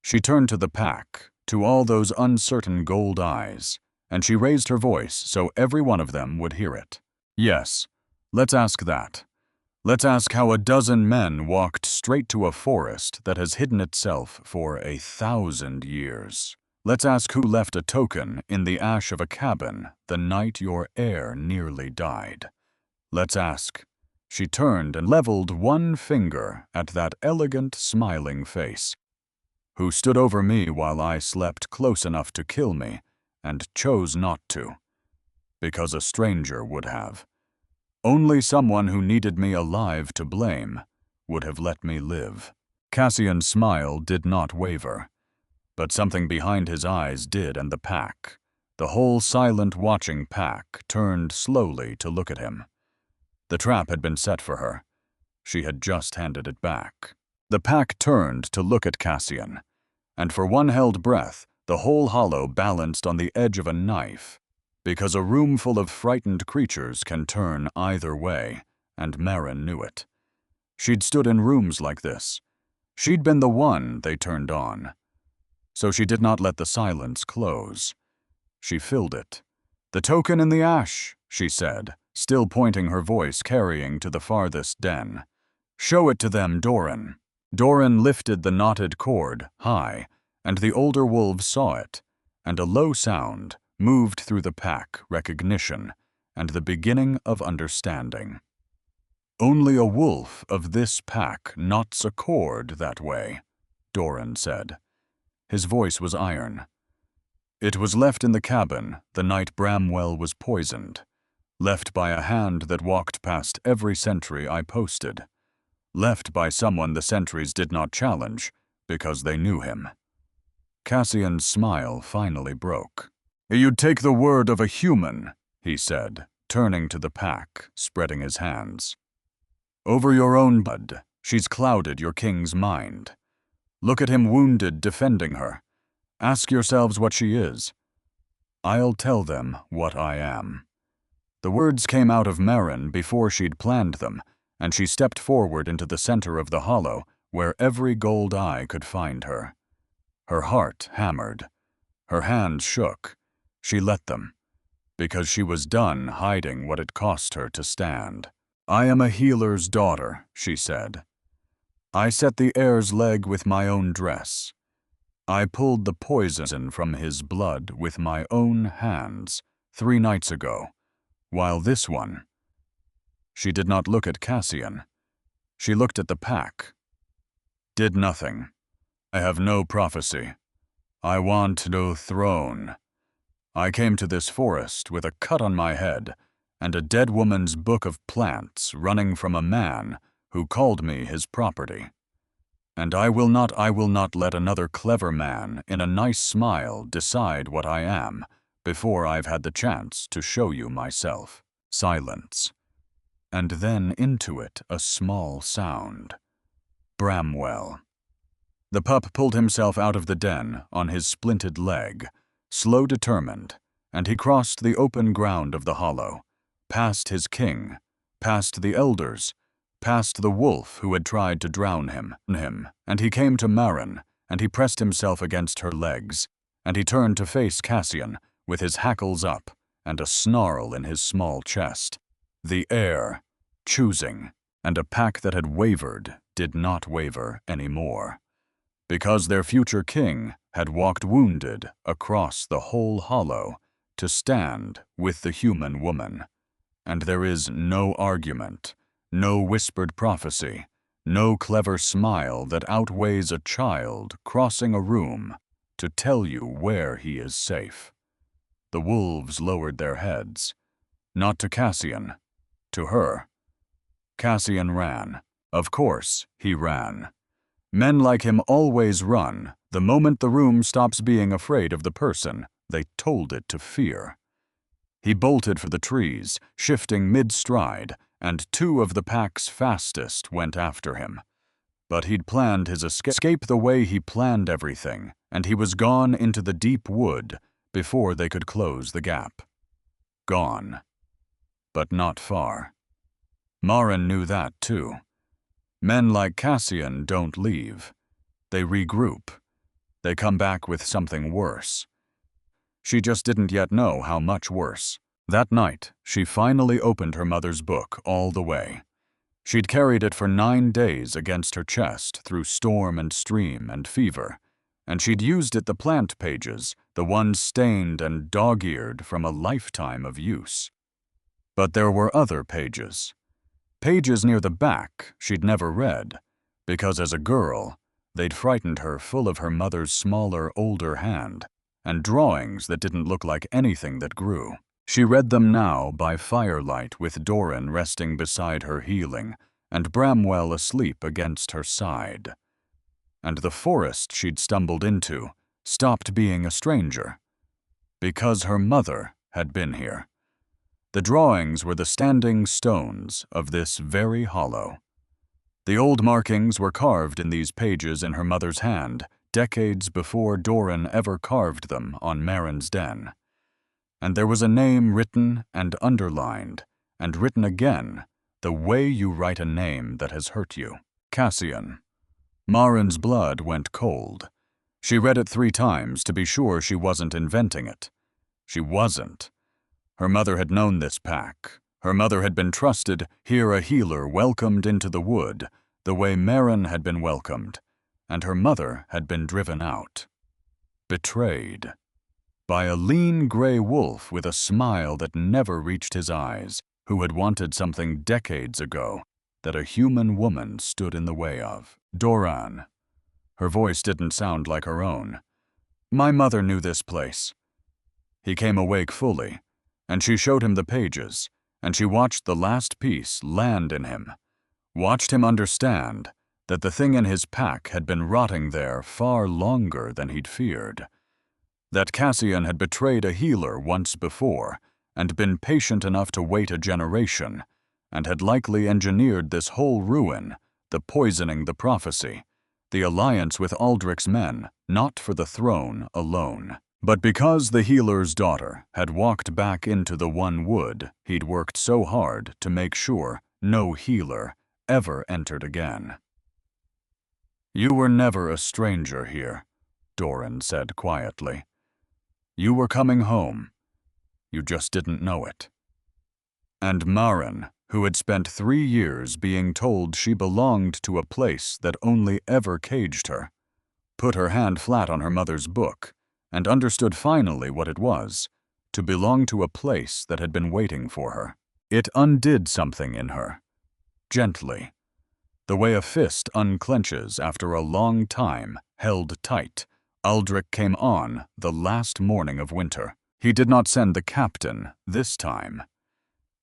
She turned to the pack, to all those uncertain gold eyes, and she raised her voice so every one of them would hear it. "Yes, let's ask that. Let's ask how a dozen men walked straight to a forest that has hidden itself for 1,000 years. Let's ask who left a token in the ash of a cabin the night your heir nearly died. Let's ask." She turned and leveled one finger at that elegant, smiling face. "Who stood over me while I slept close enough to kill me and chose not to, because a stranger would have. Only someone who needed me alive to blame would have let me live." Cassian's smile did not waver, but something behind his eyes did, and the pack, the whole silent watching pack, turned slowly to look at him. The trap had been set for her. She had just handed it back. The pack turned to look at Cassian, and for one held breath, the whole hollow balanced on the edge of a knife, because a room full of frightened creatures can turn either way, and Maren knew it. She'd stood in rooms like this. She'd been the one they turned on. So she did not let the silence close. She filled it. "The token in the ash," she said, still pointing, her voice carrying to the farthest den. "Show it to them, Doran." Doran lifted the knotted cord high, and the older wolves saw it, and a low sound moved through the pack, recognition, and the beginning of understanding. "Only a wolf of this pack knots a cord that way," Doran said. His voice was iron. "It was left in the cabin the night Bramwell was poisoned. Left by a hand that walked past every sentry I posted. Left by someone the sentries did not challenge, because they knew him." Cassian's smile finally broke. "You'd take the word of a human," he said, turning to the pack, spreading his hands. "Over your own blood, she's clouded your king's mind. Look at him wounded defending her. Ask yourselves what she is. I'll tell them what I am." The words came out of Maren before she'd planned them, and she stepped forward into the center of the hollow where every gold eye could find her. Her heart hammered. Her hands shook. She let them. because she was done hiding what it cost her to stand. "I am a healer's daughter," she said. "I set the heir's leg with my own dress. I pulled the poison from his blood with my own hands 3 nights ago, while this one—" She did not look at Cassian. She looked at the pack. "Did nothing. I have no prophecy. I want no throne. I came to this forest with a cut on my head and a dead woman's book of plants running from a man who called me his property. And I will not let another clever man in a nice smile decide what I am before I've had the chance to show you myself." Silence. And then into it a small sound. Bramwell. The pup pulled himself out of the den on his splinted leg, slow determined, and he crossed the open ground of the hollow, past his king, past the elders, past the wolf who had tried to drown him, and he came to Maren, and he pressed himself against her legs, and he turned to face Cassian with his hackles up and a snarl in his small chest. The air, choosing, and a pack that had wavered did not waver anymore, because their future king had walked wounded across the whole hollow to stand with the human woman. And there is no argument, no whispered prophecy, no clever smile that outweighs a child crossing a room to tell you where he is safe. The wolves lowered their heads, not to Cassian, to her. Cassian ran. Of course, he ran. Men like him always run the moment the room stops being afraid of the person they told it to fear. He bolted for the trees, shifting mid-stride, and 2 of the pack's fastest went after him. But he'd planned his escape the way he planned everything, and he was gone into the deep wood before they could close the gap. Gone. But not far. Maren knew that too. Men like Cassian don't leave. They regroup. They come back with something worse. She just didn't yet know how much worse. That night, she finally opened her mother's book all the way. She'd carried it for 9 days against her chest through storm and stream and fever, and she'd used it the plant pages, the ones stained and dog-eared from a lifetime of use. But there were other pages. Pages near the back she'd never read, because as a girl, they'd frightened her full of her mother's smaller, older hand, and drawings that didn't look like anything that grew. She read them now by firelight with Doran resting beside her healing, and Bramwell asleep against her side. And the forest she'd stumbled into stopped being a stranger, because her mother had been here. The drawings were the standing stones of this very hollow. The old markings were carved in these pages in her mother's hand, decades before Doran ever carved them on Maren's den. And there was a name written and underlined, and written again, the way you write a name that has hurt you. Cassian. Maren's blood went cold. She read it 3 times to be sure she wasn't inventing it. She wasn't. Her mother had known this pack. Her mother had been trusted, here a healer welcomed into the wood, the way Maren had been welcomed, and her mother had been driven out. Betrayed. By a lean gray wolf with a smile that never reached his eyes, who had wanted something decades ago that a human woman stood in the way of. Doran. Her voice didn't sound like her own. My mother knew this place. He came awake fully, and she showed him the pages, and she watched the last piece land in him, watched him understand that the thing in his pack had been rotting there far longer than he'd feared, that Cassian had betrayed a healer once before and been patient enough to wait a generation, and had likely engineered this whole ruin, the poisoning, the prophecy, the alliance with Aldrich's men, not for the throne alone, but because the healer's daughter had walked back into the one wood he'd worked so hard to make sure no healer ever entered again. You were never a stranger here, Doran said quietly. You were coming home. You just didn't know it. And Maren, who had spent 3 years being told she belonged to a place that only ever caged her, put her hand flat on her mother's book and understood finally what it was, to belong to a place that had been waiting for her. It undid something in her, gently, the way a fist unclenches after a long time held tight. Aldrich came on the last morning of winter. He did not send the captain this time.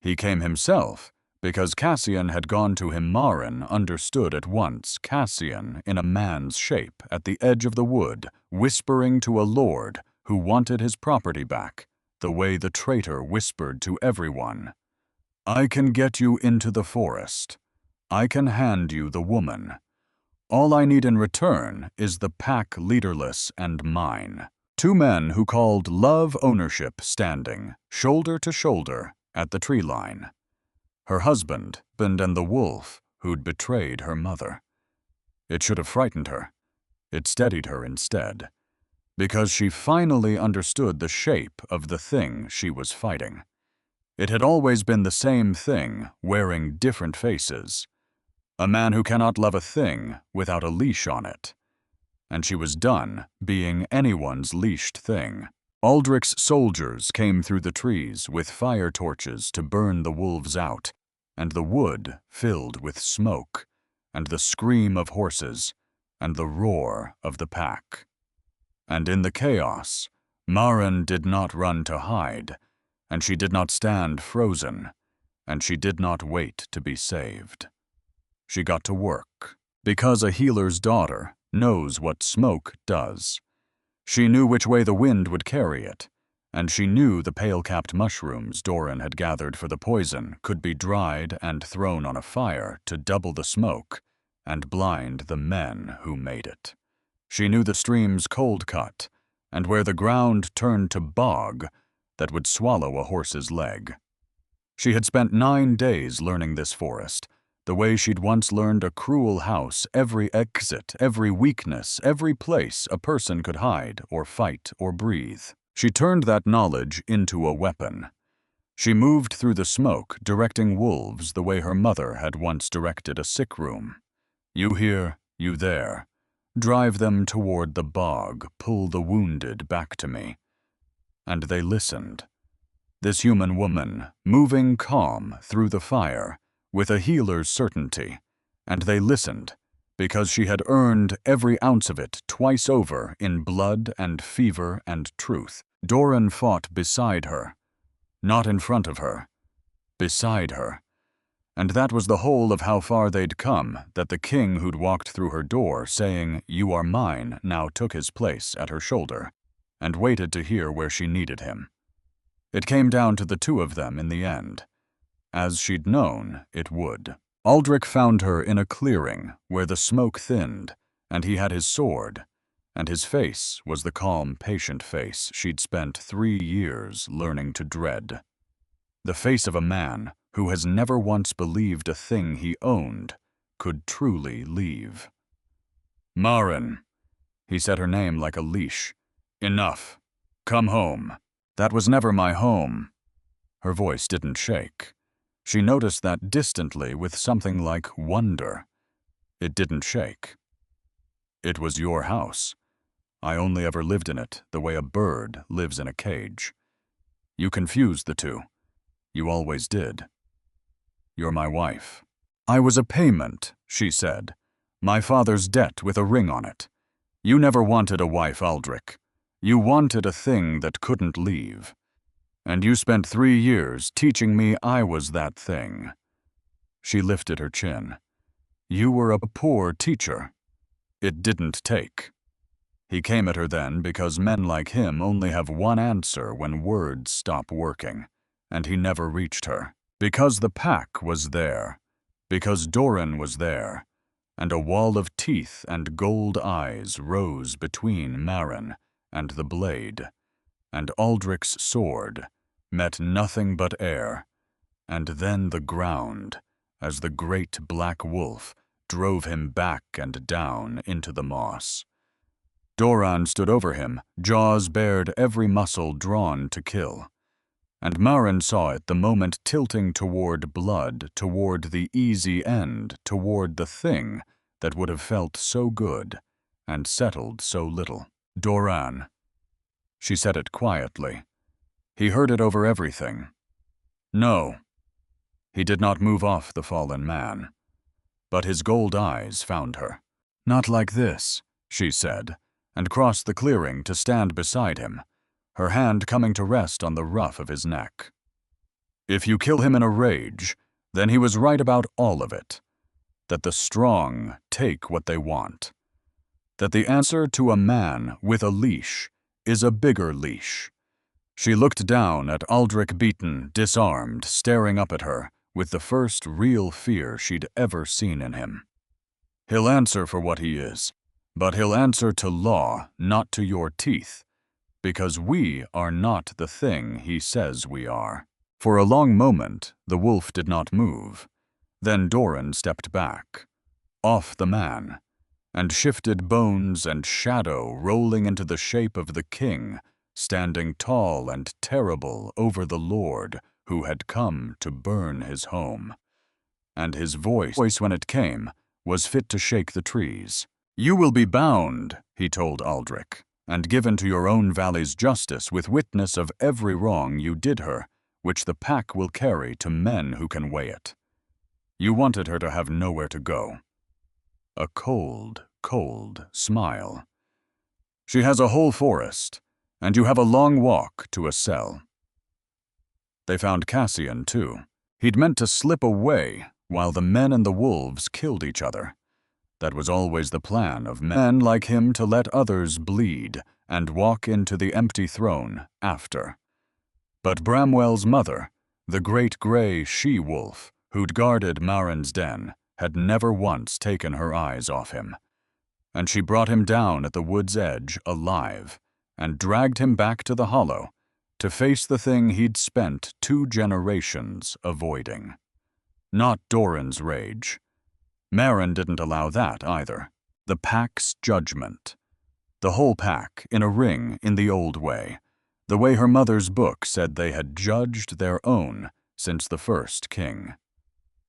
He came himself, because Cassian had gone to him. Maren understood at once Cassian in a man's shape at the edge of the wood, whispering to a lord who wanted his property back, the way the traitor whispered to everyone. I can get you into the forest. I can hand you the woman. All I need in return is the pack leaderless and mine. 2 men who called love ownership standing, shoulder to shoulder, at the tree line. Her husband, and the wolf who'd betrayed her mother. It should have frightened her. It steadied her instead, because she finally understood the shape of the thing she was fighting. It had always been the same thing, wearing different faces. A man who cannot love a thing without a leash on it. And she was done being anyone's leashed thing. Aldrich's soldiers came through the trees with fire torches to burn the wolves out, and the wood filled with smoke, and the scream of horses, and the roar of the pack. And in the chaos, Maren did not run to hide, and she did not stand frozen, and she did not wait to be saved. She got to work, because a healer's daughter knows what smoke does. She knew which way the wind would carry it, and she knew the pale-capped mushrooms Doran had gathered for the poison could be dried and thrown on a fire to double the smoke and blind the men who made it. She knew the stream's cold cut, and where the ground turned to bog that would swallow a horse's leg. She had spent 9 days learning this forest, the way she'd once learned a cruel house, every exit, every weakness, every place a person could hide or fight or breathe. She turned that knowledge into a weapon. She moved through the smoke, directing wolves the way her mother had once directed a sick room. You here, you there. Drive them toward the bog, pull the wounded back to me. And they listened. This human woman, moving calm through the fire, with a healer's certainty, and they listened, because she had earned every ounce of it twice over in blood and fever and truth. Doran fought beside her, not in front of her, beside her. And that was the whole of how far they'd come, that the king who'd walked through her door saying, "You are mine," now took his place at her shoulder, and waited to hear where she needed him. It came down to the 2 of them in the end, as she'd known it would. Aldrich found her in a clearing where the smoke thinned, and he had his sword, and his face was the calm, patient face she'd spent 3 years learning to dread. The face of a man who has never once believed a thing he owned could truly leave. Maren. He said her name like a leash. Enough. Come home. That was never my home. Her voice didn't shake. She noticed that distantly with something like wonder. It didn't shake. It was your house. I only ever lived in it the way a bird lives in a cage. You confused the 2. You always did. You're my wife. I was a payment, she said. My father's debt with a ring on it. You never wanted a wife, Aldrich. You wanted a thing that couldn't leave. And you spent 3 years teaching me I was that thing. She lifted her chin. You were a poor teacher. It didn't take. He came at her then because men like him only have one answer when words stop working, and he never reached her. Because the pack was there, because Doran was there, and a wall of teeth and gold eyes rose between Maren and the blade, and Aldrich's sword met nothing but air, and then the ground, as the great black wolf drove him back and down into the moss. Doran stood over him, jaws bared, every muscle drawn to kill. and Maren saw it the moment tilting toward blood, toward the easy end, toward the thing that would have felt so good and settled so little. Doran. She said it quietly. He heard it over everything. No. He did not move off the fallen man, but his gold eyes found her. Not like this, she said, and crossed the clearing to stand beside him, her hand coming to rest on the ruff of his neck. If you kill him in a rage, then he was right about all of it. That the strong take what they want. That the answer to a man with a leash is a bigger leash. She looked down at Aldrich beaten, disarmed, staring up at her, with the first real fear she'd ever seen in him. He'll answer for what he is, but he'll answer to law, not to your teeth, because we are not the thing he says we are. For a long moment, the wolf did not move. Then Doran stepped back, off the man, and shifted bones and shadow rolling into the shape of the king, standing tall and terrible over the lord who had come to burn his home. And his voice, when it came, was fit to shake the trees. You will be bound, he told Aldrich, and given to your own valley's justice with witness of every wrong you did her, which the pack will carry to men who can weigh it. You wanted her to have nowhere to go. A cold, cold smile. She has a whole forest, and you have a long walk to a cell. They found Cassian, too. He'd meant to slip away while the men and the wolves killed each other. That was always the plan of men like him, to let others bleed and walk into the empty throne after. But Bramwell's mother, the great gray she-wolf who'd guarded Maren's den, had never once taken her eyes off him. And she brought him down at the wood's edge alive and dragged him back to the hollow to face the thing he'd spent 2 generations avoiding. Not Doran's rage. Maren didn't allow that either. The pack's judgment. The whole pack, in a ring, in the old way. The way her mother's book said they had judged their own since the first king.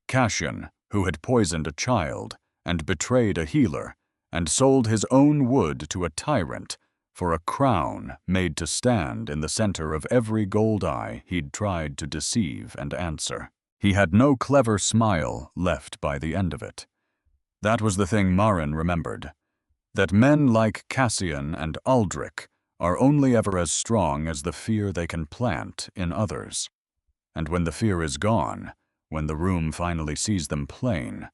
Cassian, who had poisoned a child and betrayed a healer and sold his own wood to a tyrant for a crown made to stand in the center of every gold eye he'd tried to deceive and answer. He had no clever smile left by the end of it. That was the thing Maren remembered, that men like Cassian and Aldrich are only ever as strong as the fear they can plant in others. And when the fear is gone, when the room finally sees them plain,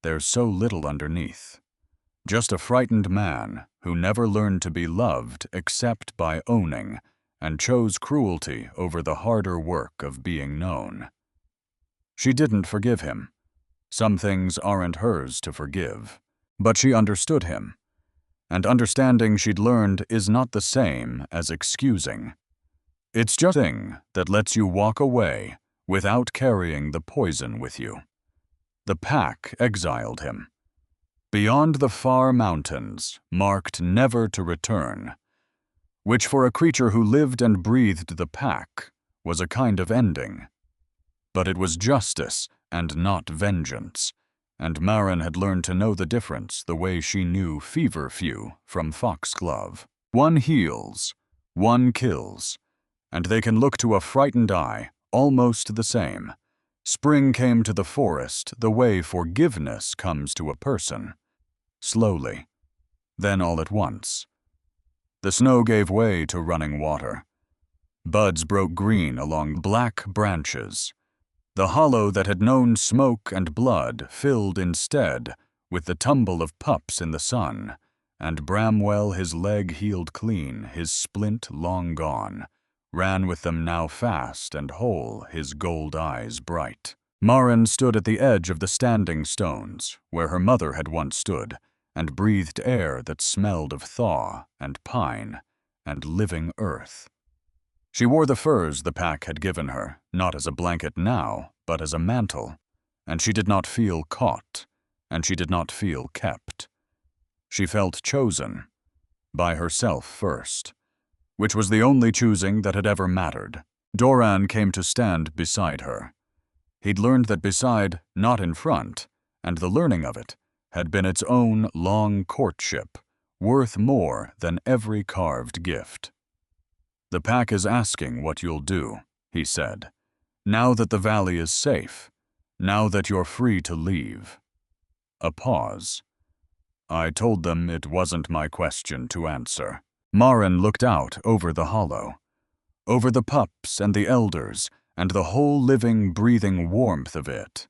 there's so little underneath. Just a frightened man who never learned to be loved except by owning, and chose cruelty over the harder work of being known. She didn't forgive him. Some things aren't hers to forgive. But she understood him. And understanding she'd learned is not the same as excusing. It's just a thing that lets you walk away without carrying the poison with you. The pack exiled him. Beyond the far mountains, marked never to return, which for a creature who lived and breathed the pack was a kind of ending. But it was justice and not vengeance, and Maren had learned to know the difference the way she knew feverfew from foxglove. One heals, one kills, and they can look to a frightened eye almost the same. Spring came to the forest the way forgiveness comes to a person. Slowly, then all at once. The snow gave way to running water. Buds broke green along black branches. The hollow that had known smoke and blood filled instead with the tumble of pups in the sun, and Bramwell, his leg healed clean, his splint long gone, ran with them now fast and whole, his gold eyes bright. Maren stood at the edge of the standing stones, where her mother had once stood, and breathed air that smelled of thaw and pine and living earth. She wore the furs the pack had given her, not as a blanket now, but as a mantle, and she did not feel caught, and she did not feel kept. She felt chosen, by herself first, which was the only choosing that had ever mattered. Doran came to stand beside her. He'd learned that beside, not in front, and the learning of it had been its own long courtship, worth more than every carved gift. "The pack is asking what you'll do," he said, "now that the valley is safe, now that you're free to leave." A pause. "I told them it wasn't my question to answer." Maren looked out over the hollow, over the pups and the elders and the whole living, breathing warmth of it,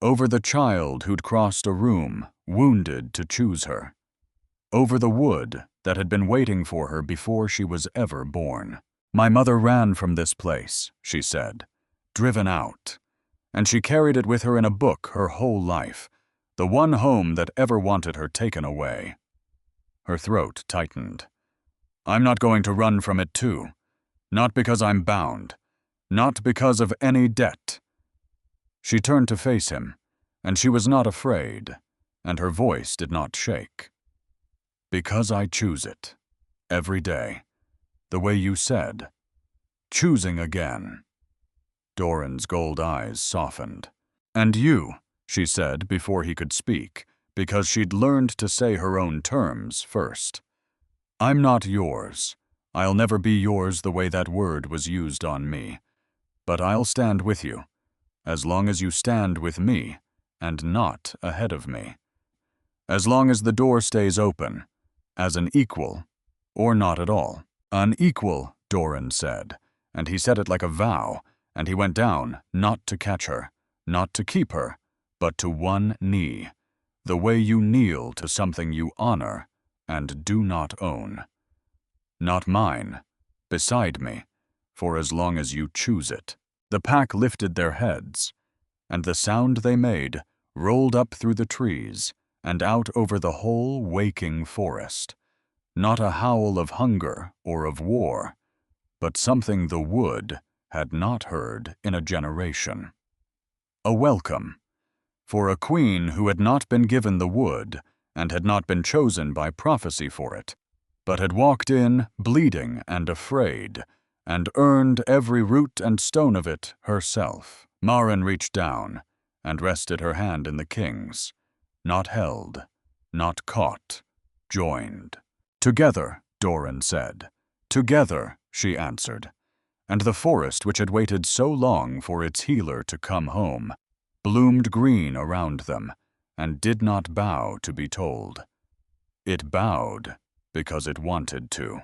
over the child who'd crossed a room, wounded to choose her, over the wood that had been waiting for her before she was ever born. "My mother ran from this place," she said, "driven out, and she carried it with her in a book her whole life, the one home that ever wanted her taken away." Her throat tightened. "I'm not going to run from it too. Not because I'm bound. Not because of any debt." She turned to face him, and she was not afraid, and her voice did not shake. "Because I choose it. Every day. The way you said. Choosing again." Doran's gold eyes softened. "And you," she said before he could speak, because she'd learned to say her own terms first. "I'm not yours. I'll never be yours the way that word was used on me. But I'll stand with you, as long as you stand with me, and not ahead of me. As long as the door stays open, as an equal, or not at all." "An equal," Doran said, and he said it like a vow, and he went down, not to catch her, not to keep her, but to one knee, the way you kneel to something you honor and do not own. "Not mine, beside me, for as long as you choose it." The pack lifted their heads, and the sound they made rolled up through the trees and out over the whole waking forest. Not a howl of hunger or of war, but something the wood had not heard in a generation. A welcome. For a queen who had not been given the wood and had not been chosen by prophecy for it, but had walked in bleeding and afraid, and earned every root and stone of it herself. Maren reached down and rested her hand in the king's, not held, not caught, joined. "Together," Doran said. "Together," she answered. And the forest which had waited so long for its healer to come home bloomed green around them and did not bow to be told. It bowed because it wanted to.